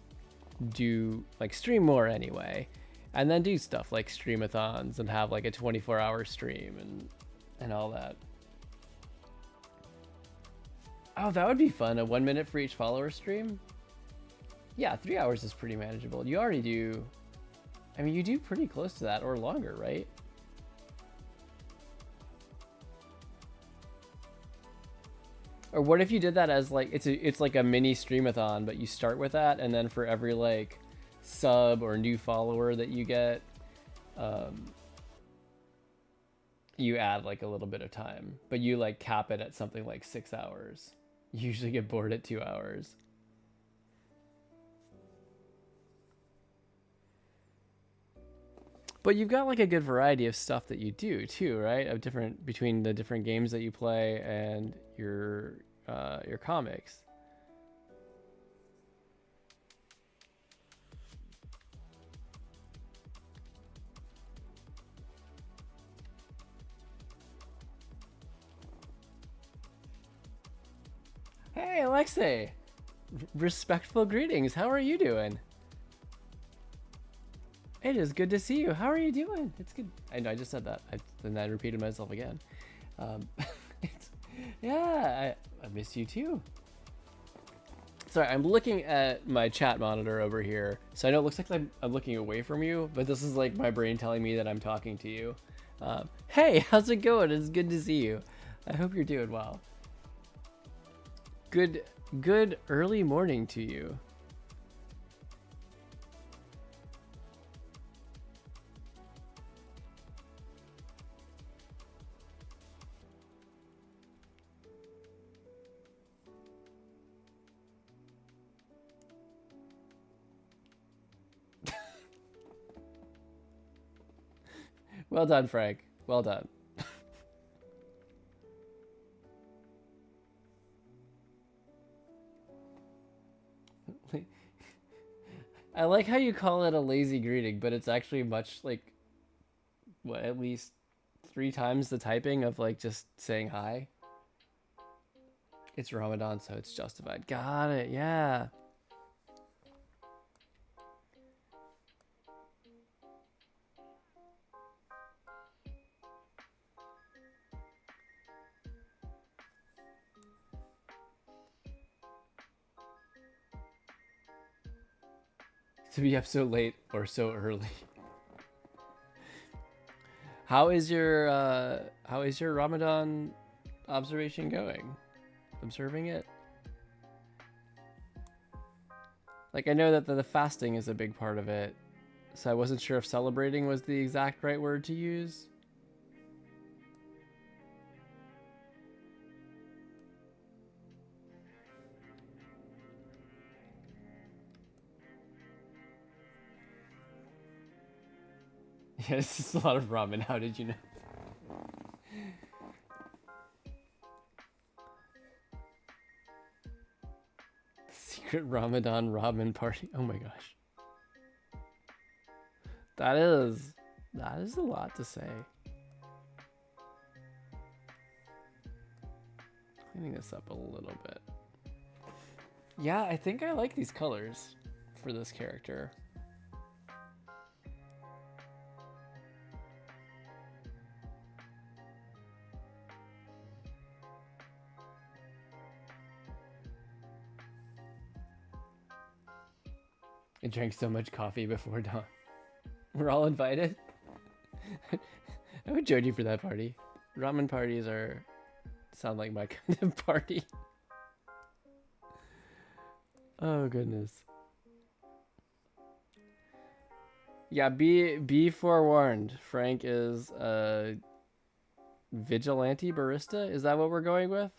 do like stream more anyway, and then do stuff like streamathons and have like a 24-hour stream and all that. Oh, that would be fun. A 1 minute for each follower stream. Yeah, 3 hours is pretty manageable. You already do, I mean, you do pretty close to that or longer, right? Or what if you did that as like, it's like a mini streamathon, but you start with that, and then for every like sub or new follower that you get, you add like a little bit of time, but you like cap it at something like 6 hours. You usually get bored at 2 hours. But you've got like a good variety of stuff that you do too, right? Of different, between the different games that you play and your comics. Hey, Alexei! Respectful greetings. How are you doing? It is good to see you. How are you doing? It's good. I know I just said that. Then I repeated myself again. Yeah, I miss you too. Sorry, I'm looking at my chat monitor over here. So I know it looks like I'm looking away from you, but this is like my brain telling me that I'm talking to you. Hey, how's it going? It's good to see you. I hope you're doing well. Good early morning to you. Well done, Frank. Well done. I like how you call it a lazy greeting, but it's actually much like, what, at least 3 times the typing of like just saying hi. It's Ramadan, so it's justified. Got it, yeah. To be up so late or so early. How is your Ramadan observation going? Observing it? Like, I know that the fasting is a big part of it, so I wasn't sure if celebrating was the exact right word to use. Yeah, it's just a lot of ramen. How did you know? Secret Ramadan ramen party. Oh my gosh. That is a lot to say. Cleaning this up a little bit. Yeah, I think I like these colors for this character. I drank so much coffee before dawn. We're all invited? I would join you for that party. Ramen parties sound like my kind of party. Oh goodness. Yeah, be forewarned. Frank is a vigilante barista. Is that what we're going with?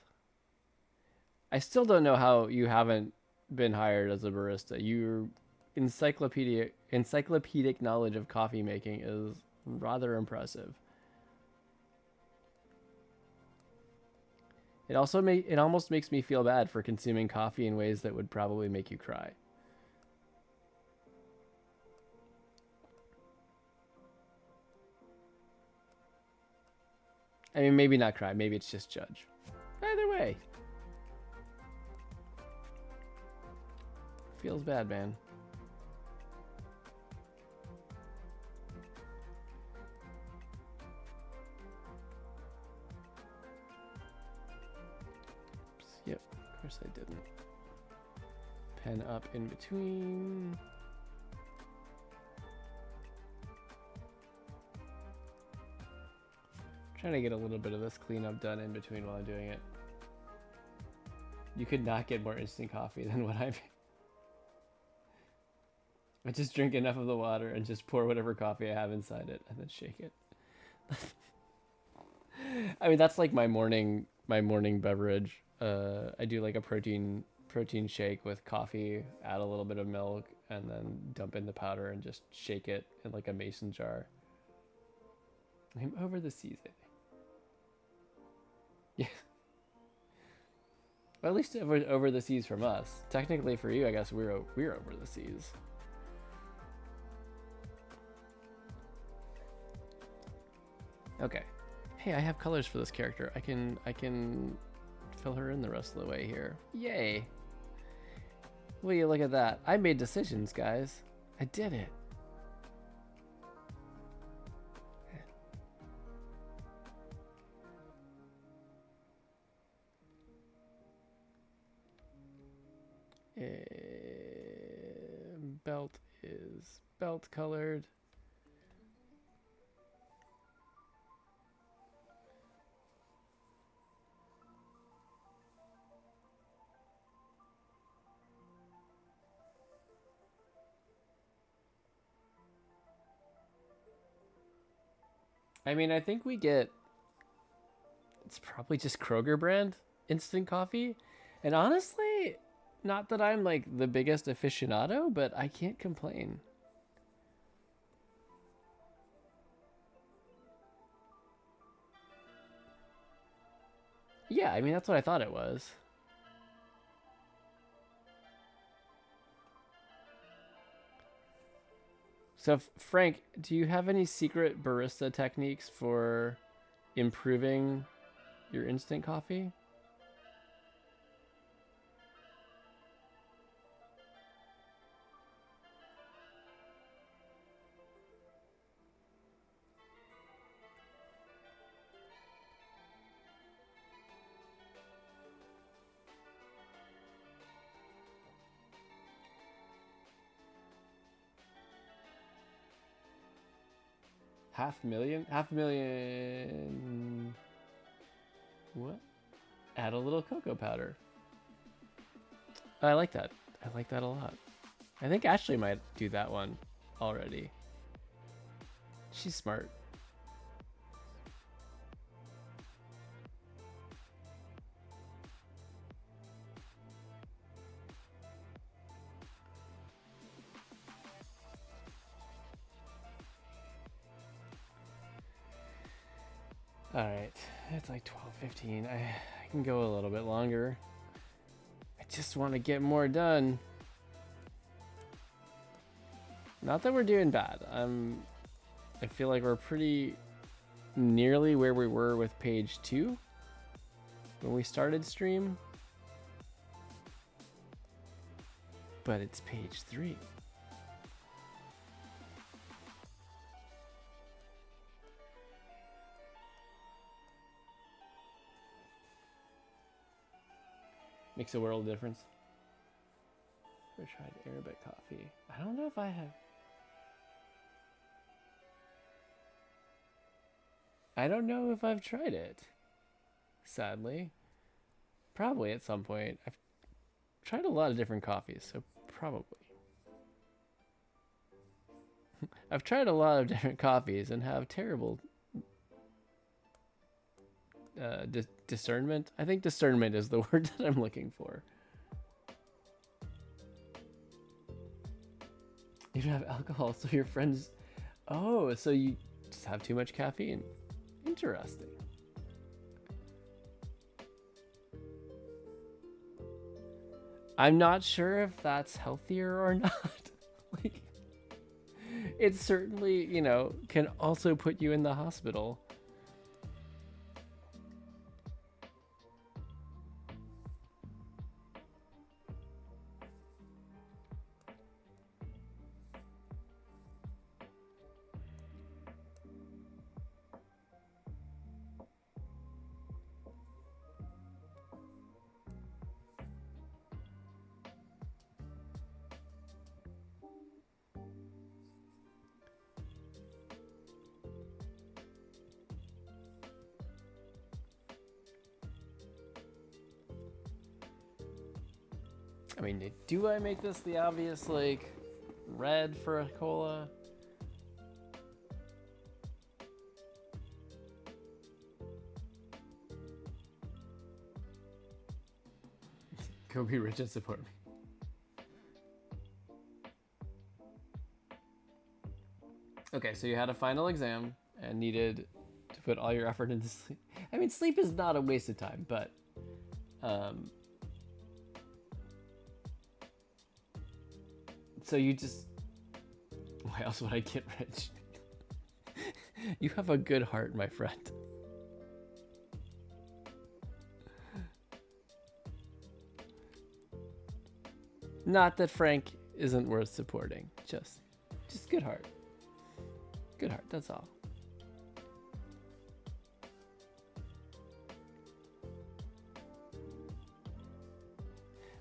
I still don't know how you haven't been hired as a barista. Your encyclopedic knowledge of coffee making is rather impressive. It almost makes me feel bad for consuming coffee in ways that would probably make you cry. I mean, maybe not cry. Maybe it's just judge. Either way, feels bad, man. Oops, yep, of course I didn't. Pen up in between. Trying to get a little bit of this cleanup done in between while I'm doing it. You could not get more instant coffee than what I'm. I just drink enough of the water and just pour whatever coffee I have inside it and then shake it. I mean, that's like my morning beverage. I do like a protein shake with coffee, add a little bit of milk, and then dump in the powder and just shake it in like a mason jar. I'm over the seas, I think. Yeah. Well, at least over the seas from us. Technically, for you, I guess we're over the seas. Okay. Hey, I have colors for this character. I can fill her in the rest of the way here. Yay. Will you look at that? I made decisions, guys. I did it. Belt is belt colored. I mean, I think we get, it's probably just Kroger brand instant coffee. And honestly, not that I'm like the biggest aficionado, but I can't complain. Yeah, I mean, that's what I thought it was. So, Frank, do you have any secret barista techniques for improving your instant coffee? Half a million. What? Add a little cocoa powder. I like that. I like that a lot. I think Ashley might do that one already. She's smart. All right, it's like 12:15. I can go a little bit longer. I just want to get more done. Not that we're doing bad. I feel like we're pretty nearly where we were with page 2 when we started stream. But it's page 3. Makes a world of difference. Never tried Arabic coffee. I don't know if I have. I don't know if I've tried it. Sadly. Probably at some point. I've tried a lot of different coffees, so probably. I've tried a lot of different coffees and have terrible discernment. I think discernment is the word that I'm looking for. You don't have alcohol, so your friends... Oh, so you just have too much caffeine. Interesting. I'm not sure if that's healthier or not. Like, it certainly, you know, can also put you in the hospital. I mean, do I make this the obvious, like, red for a cola? Go be rich and support me. Okay, so you had a final exam and needed to put all your effort into sleep. I mean, sleep is not a waste of time, but so you just... Why else would I get rich? You have a good heart, my friend. Not that Frank isn't worth supporting. Just good heart. Good heart, that's all.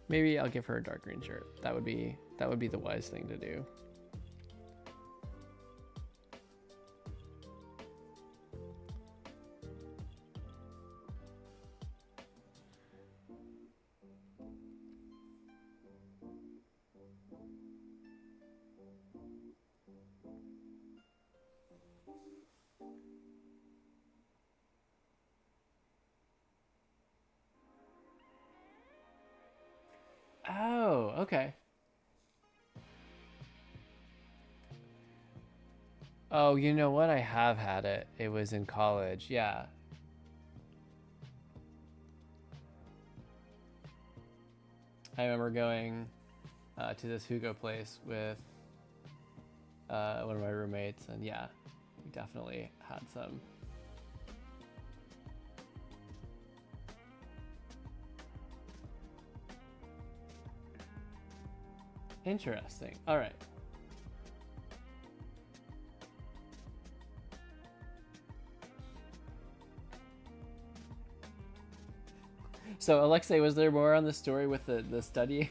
Maybe I'll give her a dark green shirt. That would be the wise thing to do. Oh, okay. Oh, you know what? I have had it. It was in college. Yeah. I remember going to this Hugo place with one of my roommates, and yeah, we definitely had some. Interesting. All right. So, Alexei, was there more on the story with the studying?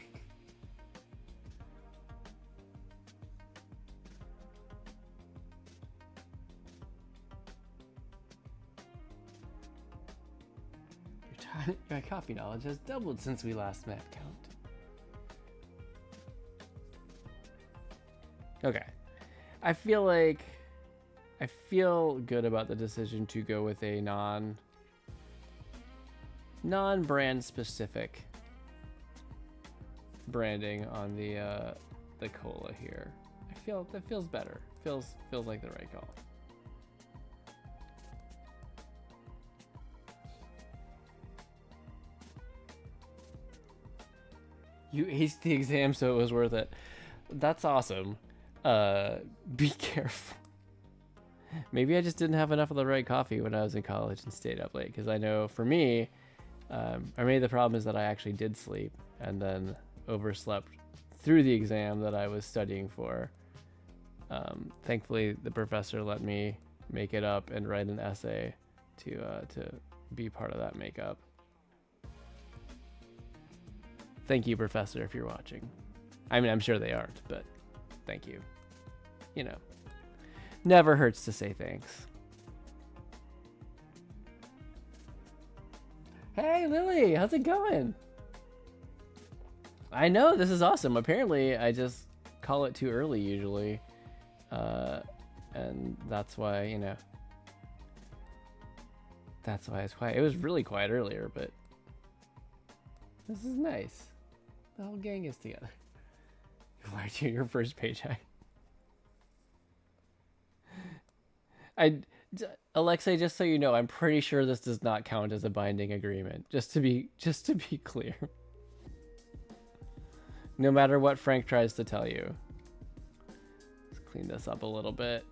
My coffee knowledge has doubled since we last met, Count. Okay. I feel good about the decision to go with a non-brand specific branding on the cola here. I feel that feels better. Feels like the right call. You aced the exam, so it was worth it. That's awesome. Be careful. Maybe I just didn't have enough of the right coffee when I was in college and stayed up late, because I know for me, the problem is that I actually did sleep and then overslept through the exam that I was studying for. Thankfully, the professor let me make it up and write an essay to be part of that makeup. Thank you, Professor, if you're watching. I mean, I'm sure they aren't, but thank you. You know, never hurts to say thanks. Hey, Lily, how's it going? I know, this is awesome. Apparently, I just call it too early usually. and that's why, you know, that's why it's quiet. It was really quiet earlier, but this is nice. The whole gang is together. Why are you your first paycheck? Alexei, just so you know, I'm pretty sure this does not count as a binding agreement. Just to be clear. No matter what Frank tries to tell you. Let's clean this up a little bit.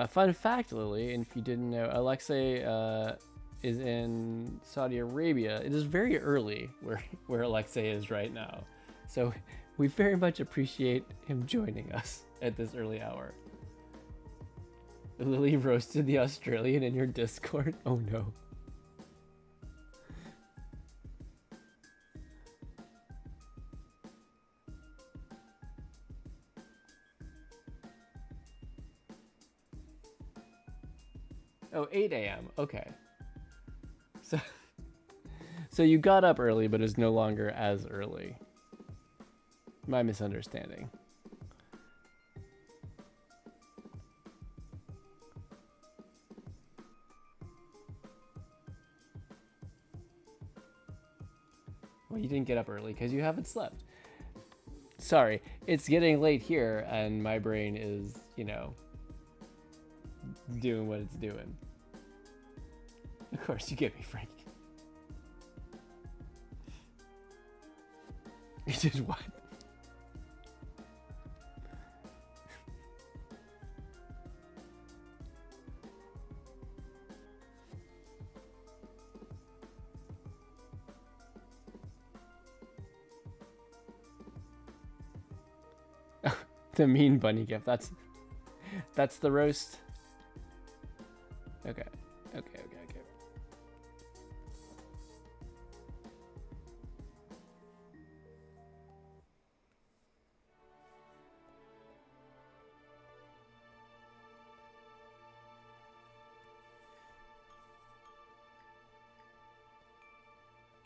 Fun fact, Lily, and if you didn't know, Alexei is in Saudi Arabia. It is very early where Alexei is right now. So we very much appreciate him joining us at this early hour. Lily roasted the Australian in your Discord? Oh no. Oh, 8 a.m. Okay. So you got up early, but it's no longer as early. My misunderstanding. Well, you didn't get up early because you haven't slept. Sorry, it's getting late here, and my brain is, you know, doing what it's doing. Of course, you get me, Frank. You did what? The mean bunny gift. That's the roast. Okay.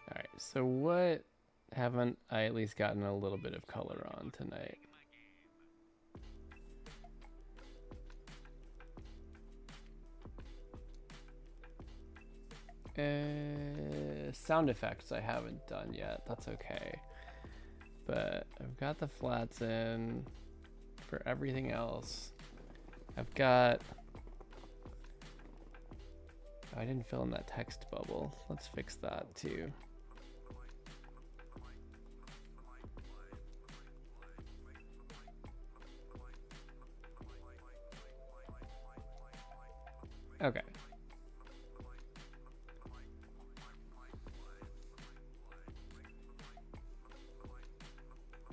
All right. So what haven't I at least gotten a little bit of color on tonight? Sound effects I haven't done yet. That's okay. But I've got the flats in for everything else. I've got... Oh, I didn't fill in that text bubble. Let's fix that too. Okay.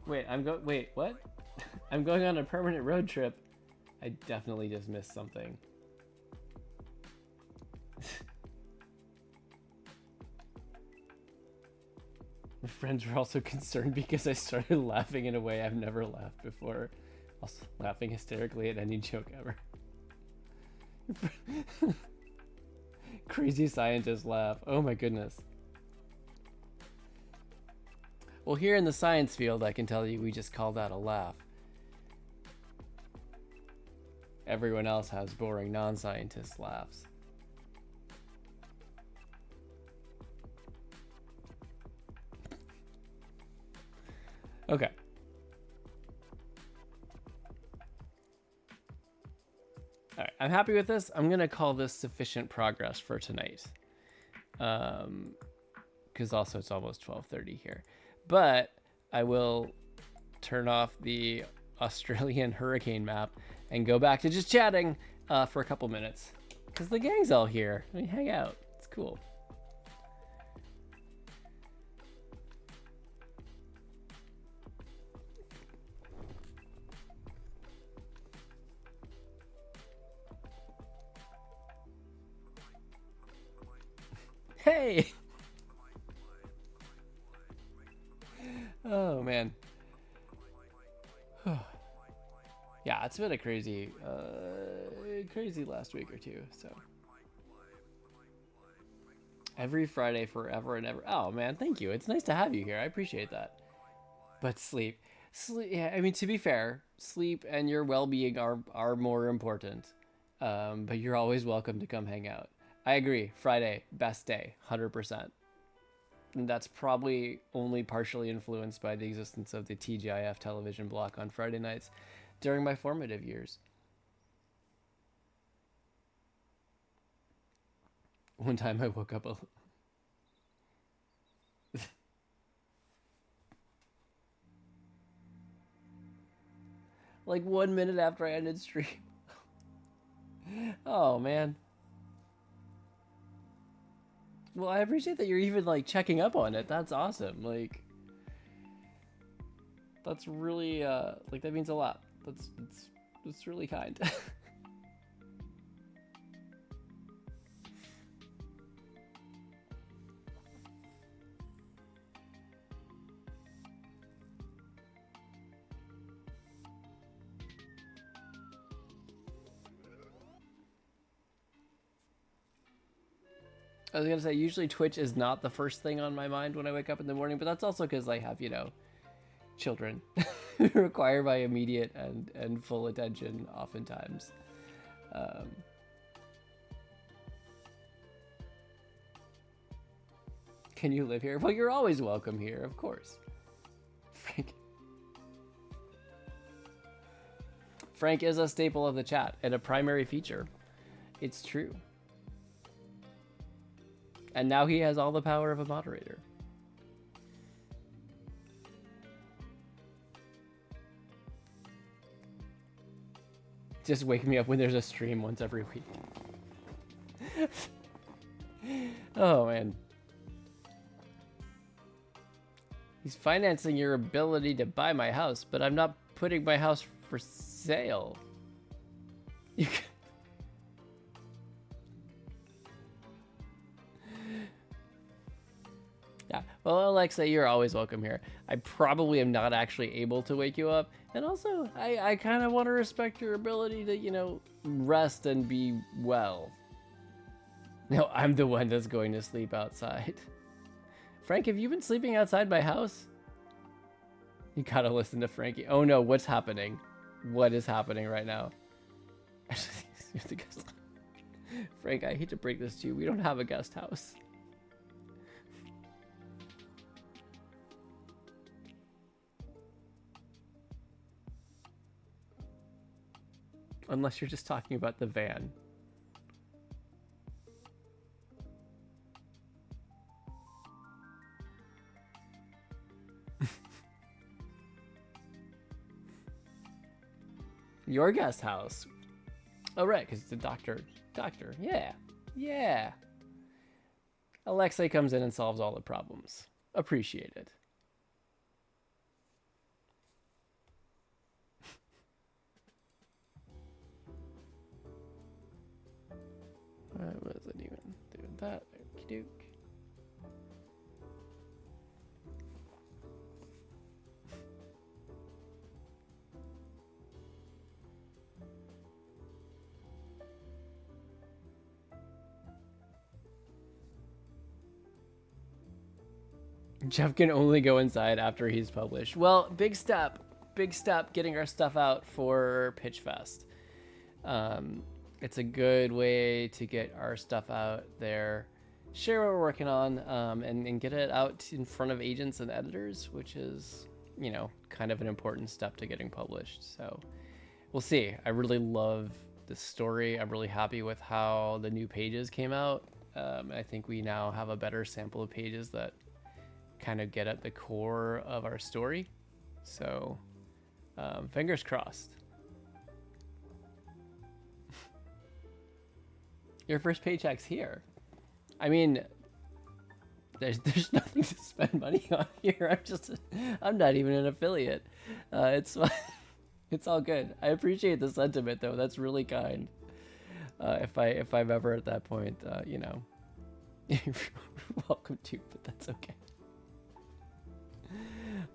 Wait, what? I'm going on a permanent road trip. I definitely just missed something. My friends were also concerned because I started laughing in a way I've never laughed before. Also laughing hysterically at any joke ever. Crazy scientist laugh. Oh my goodness. Well, here in the science field, I can tell you we just call that a laugh. Everyone else has boring non-scientist laughs. Okay. All right, I'm happy with this. I'm gonna call this sufficient progress for tonight. Because also it's almost 12:30 here. But I will turn off the Australian hurricane map and go back to just chatting for a couple minutes. Because the gang's all here. We hang out. It's cool. Hey! Oh, man. Yeah, it's been a crazy, crazy last week or two. So every Friday forever and ever. Oh man, thank you. It's nice to have you here. I appreciate that. But sleep. Yeah, I mean, to be fair, sleep and your well-being are more important. But you're always welcome to come hang out. I agree. Friday, best day, 100%. And that's probably only partially influenced by the existence of the TGIF television block on Friday nights during my formative years. One time I woke up like 1 minute after I ended stream. Oh man. Well, I appreciate that you're even like checking up on it. That's awesome. Like that's really like that means a lot. That's really kind. I was gonna say usually Twitch is not the first thing on my mind when I wake up in the morning, but that's also because I have, you know, children who require my immediate and full attention oftentimes. Um, can you live here? Well, you're always welcome here, of course. Frank is a staple of the chat and a primary feature. It's true. And now he has all the power of a moderator. Just wake me up when there's a stream once every week. Oh, man. He's financing your ability to buy my house, but I'm not putting my house for sale. You can... Yeah, well, Alexa, you're always welcome here. I probably am not actually able to wake you up. And also, I kind of want to respect your ability to, you know, rest and be well. No, I'm the one that's going to sleep outside. Frank, have you been sleeping outside my house? You gotta listen to Frankie. Oh no, what's happening? What is happening right now? Frank, I hate to break this to you. We don't have a guest house. Unless you're just talking about the van. Your guest house. Oh, right, because it's a doctor. Doctor, yeah. Yeah. Alexei comes in and solves all the problems. Appreciate it. What is it even doing that? Okey-doke. Geoff can only go inside after he's published. Well, big step getting our stuff out for Pitch Fest. It's a good way to get our stuff out there, share what we're working on, and get it out in front of agents and editors, which is, you know, kind of an important step to getting published. So we'll see. I really love the story. I'm really happy with how the new pages came out. I think we now have a better sample of pages that kind of get at the core of our story. So fingers crossed. Your first paycheck's here. I mean, there's nothing to spend money on here. I'm not even an affiliate. It's it's all good. I appreciate the sentiment though. That's really kind. If I'm ever at that point, you know, you're welcome to, but that's okay.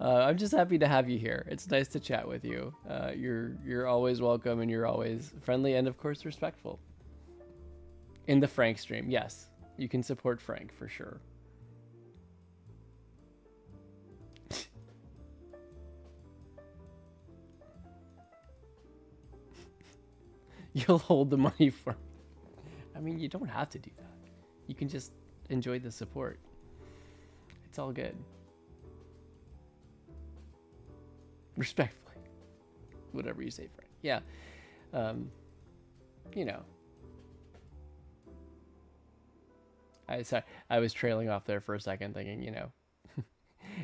I'm just happy to have you here. It's nice to chat with you. You're always welcome, and you're always friendly and, of course, respectful. In the Frank stream, yes, you can support Frank for sure. You'll hold the money for me. I mean, you don't have to do that. You can just enjoy the support. It's all good. Respectfully. Whatever you say, Frank. Yeah. You know. I was trailing off there for a second thinking, you know.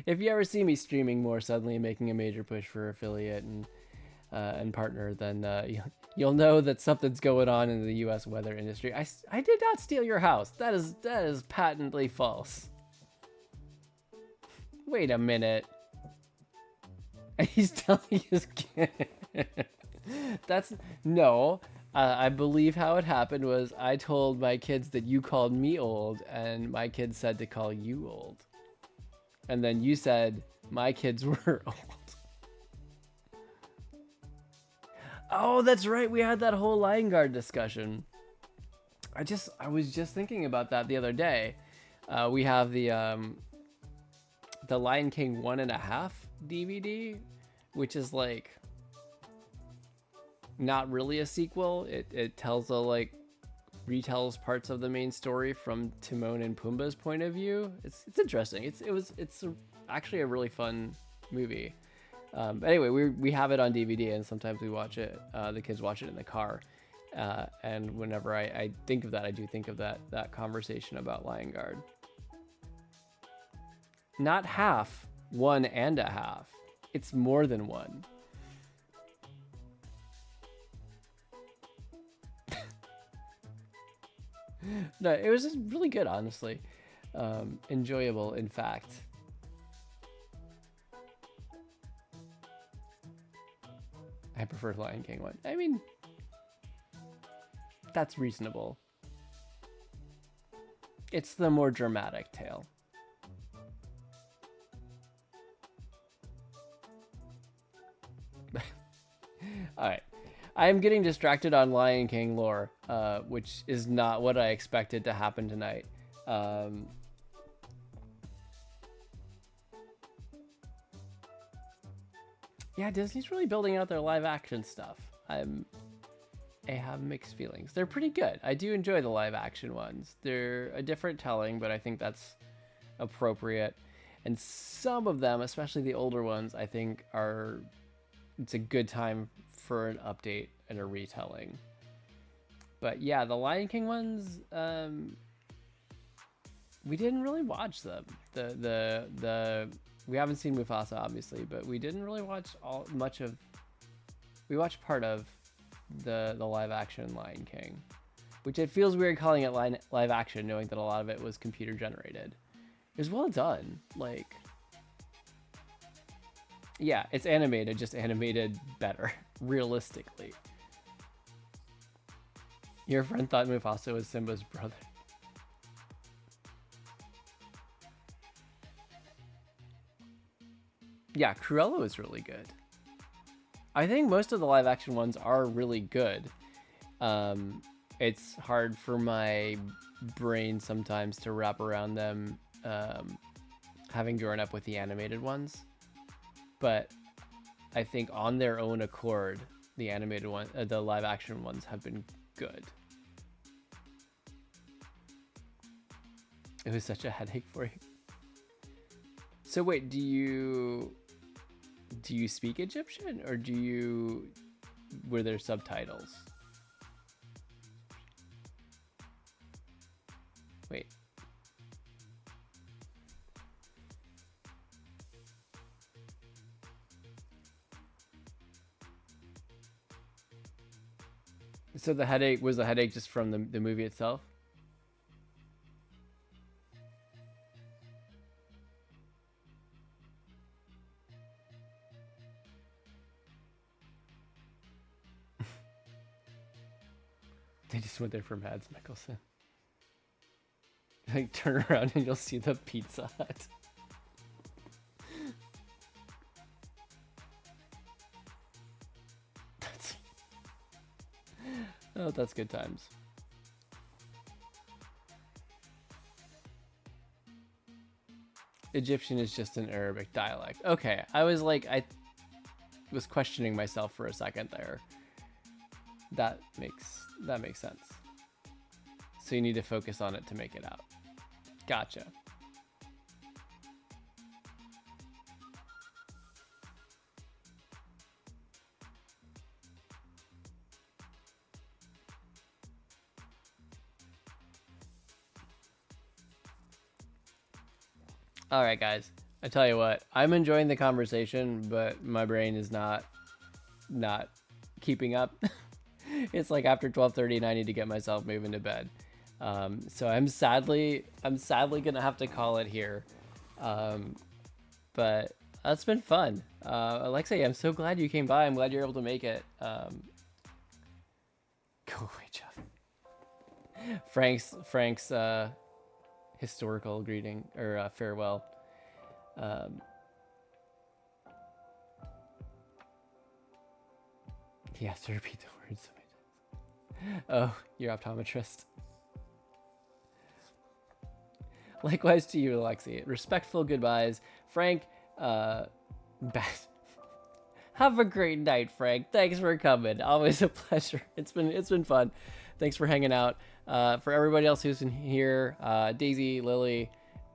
If you ever see me streaming more suddenly and making a major push for affiliate and partner, then you'll know that something's going on in the U.S. weather industry. I did not steal your house. That is patently false. Wait a minute. He's telling his kid. That's no. I believe how it happened was I told my kids that you called me old, and my kids said to call you old. And then you said my kids were old. Oh, that's right. We had that whole Lion Guard discussion. I was just thinking about that the other day. We have the Lion King 1.5 DVD, which is like not really a sequel. It tells retells parts of the main story from Timon and Pumbaa's point of view. It's interesting. It's actually a really fun movie. But anyway, we have it on DVD, and sometimes we watch it. The kids watch it in the car, and whenever I think of that, I do think of that conversation about Lion Guard. Not half, 1.5. It's more than one. No, it was just really good, honestly. Enjoyable, in fact. I prefer the Lion King one. I mean, that's reasonable. It's the more dramatic tale. Alright. I am getting distracted on Lion King lore, which is not what I expected to happen tonight. Yeah, Disney's really building out their live action stuff. I have mixed feelings. They're pretty good. I do enjoy the live action ones. They're a different telling, but I think that's appropriate. And some of them, especially the older ones, I think it's a good time for an update and a retelling. But yeah, the Lion King ones, we didn't really watch them. We haven't seen Mufasa, obviously, but we didn't really watch we watched part of the live action Lion King, which it feels weird calling it live action, knowing that a lot of it was computer generated. It was well done. Like, yeah, it's animated, just animated better, realistically. Your friend thought Mufasa was Simba's brother. Yeah, Cruella was really good. I think most of the live action ones are really good. It's hard for my brain sometimes to wrap around them, having grown up with the animated ones. But I think on their own accord, the animated one, the live action ones have been good. It was such a headache for you. So wait, do you speak Egyptian, or were there subtitles? Wait. So the headache just from the movie itself? They just went there for Mads Mikkelsen. Like, turn around and you'll see the Pizza Hut. Oh, that's good times. Egyptian is just an Arabic dialect. Okay, I was questioning myself for a second there. That makes sense. So you need to focus on it to make it out. Gotcha. All right, guys. I tell you what, I'm enjoying the conversation, but my brain is not keeping up. It's like after 12:30 and I need to get myself moving to bed. So I'm sadly gonna have to call it here. But that's been fun. Alexei, I'm so glad you came by. I'm glad you're able to make it. Go away, Geoff. Frank's historical greeting or farewell. He has to repeat the words so many times. Oh, your optometrist. Likewise to you, Alexei. Respectful goodbyes. Frank, have a great night, Frank. Thanks for coming. Always a pleasure. It's been fun. Thanks for hanging out. For everybody else who's in here, Daisy, Lily,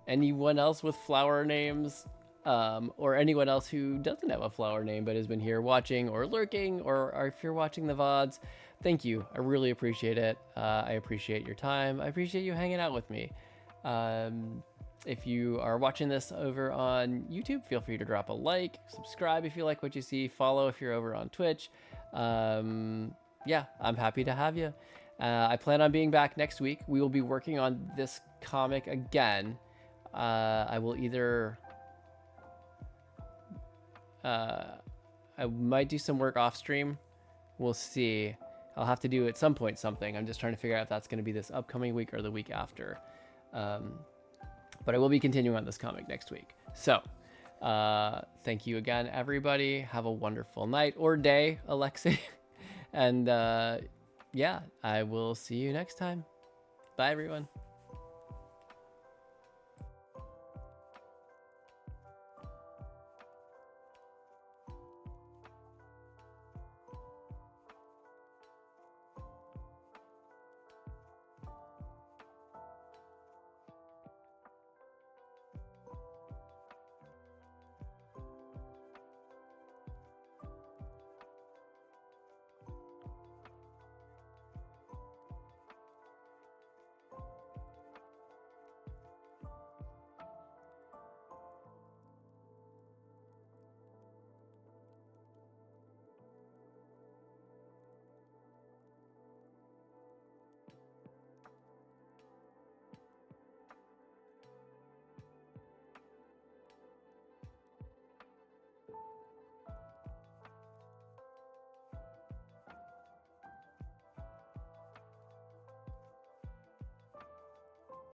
anyone else with flower names, or anyone else who doesn't have a flower name but has been here watching or lurking, or if you're watching the VODs, thank you. I really appreciate it. I appreciate your time. I appreciate you hanging out with me. If you are watching this over on YouTube, feel free to drop a like, subscribe if you like what you see, follow if you're over on Twitch. Yeah, I'm happy to have you. I plan on being back next week. We will be working on this comic again. I will either... I might do some work off stream. We'll see. I'll have to do at some point something. I'm just trying to figure out if that's going to be this upcoming week or the week after. But I will be continuing on this comic next week. So, thank you again, everybody. Have a wonderful night or day, Alexei. And yeah, I will see you next time. Bye, everyone.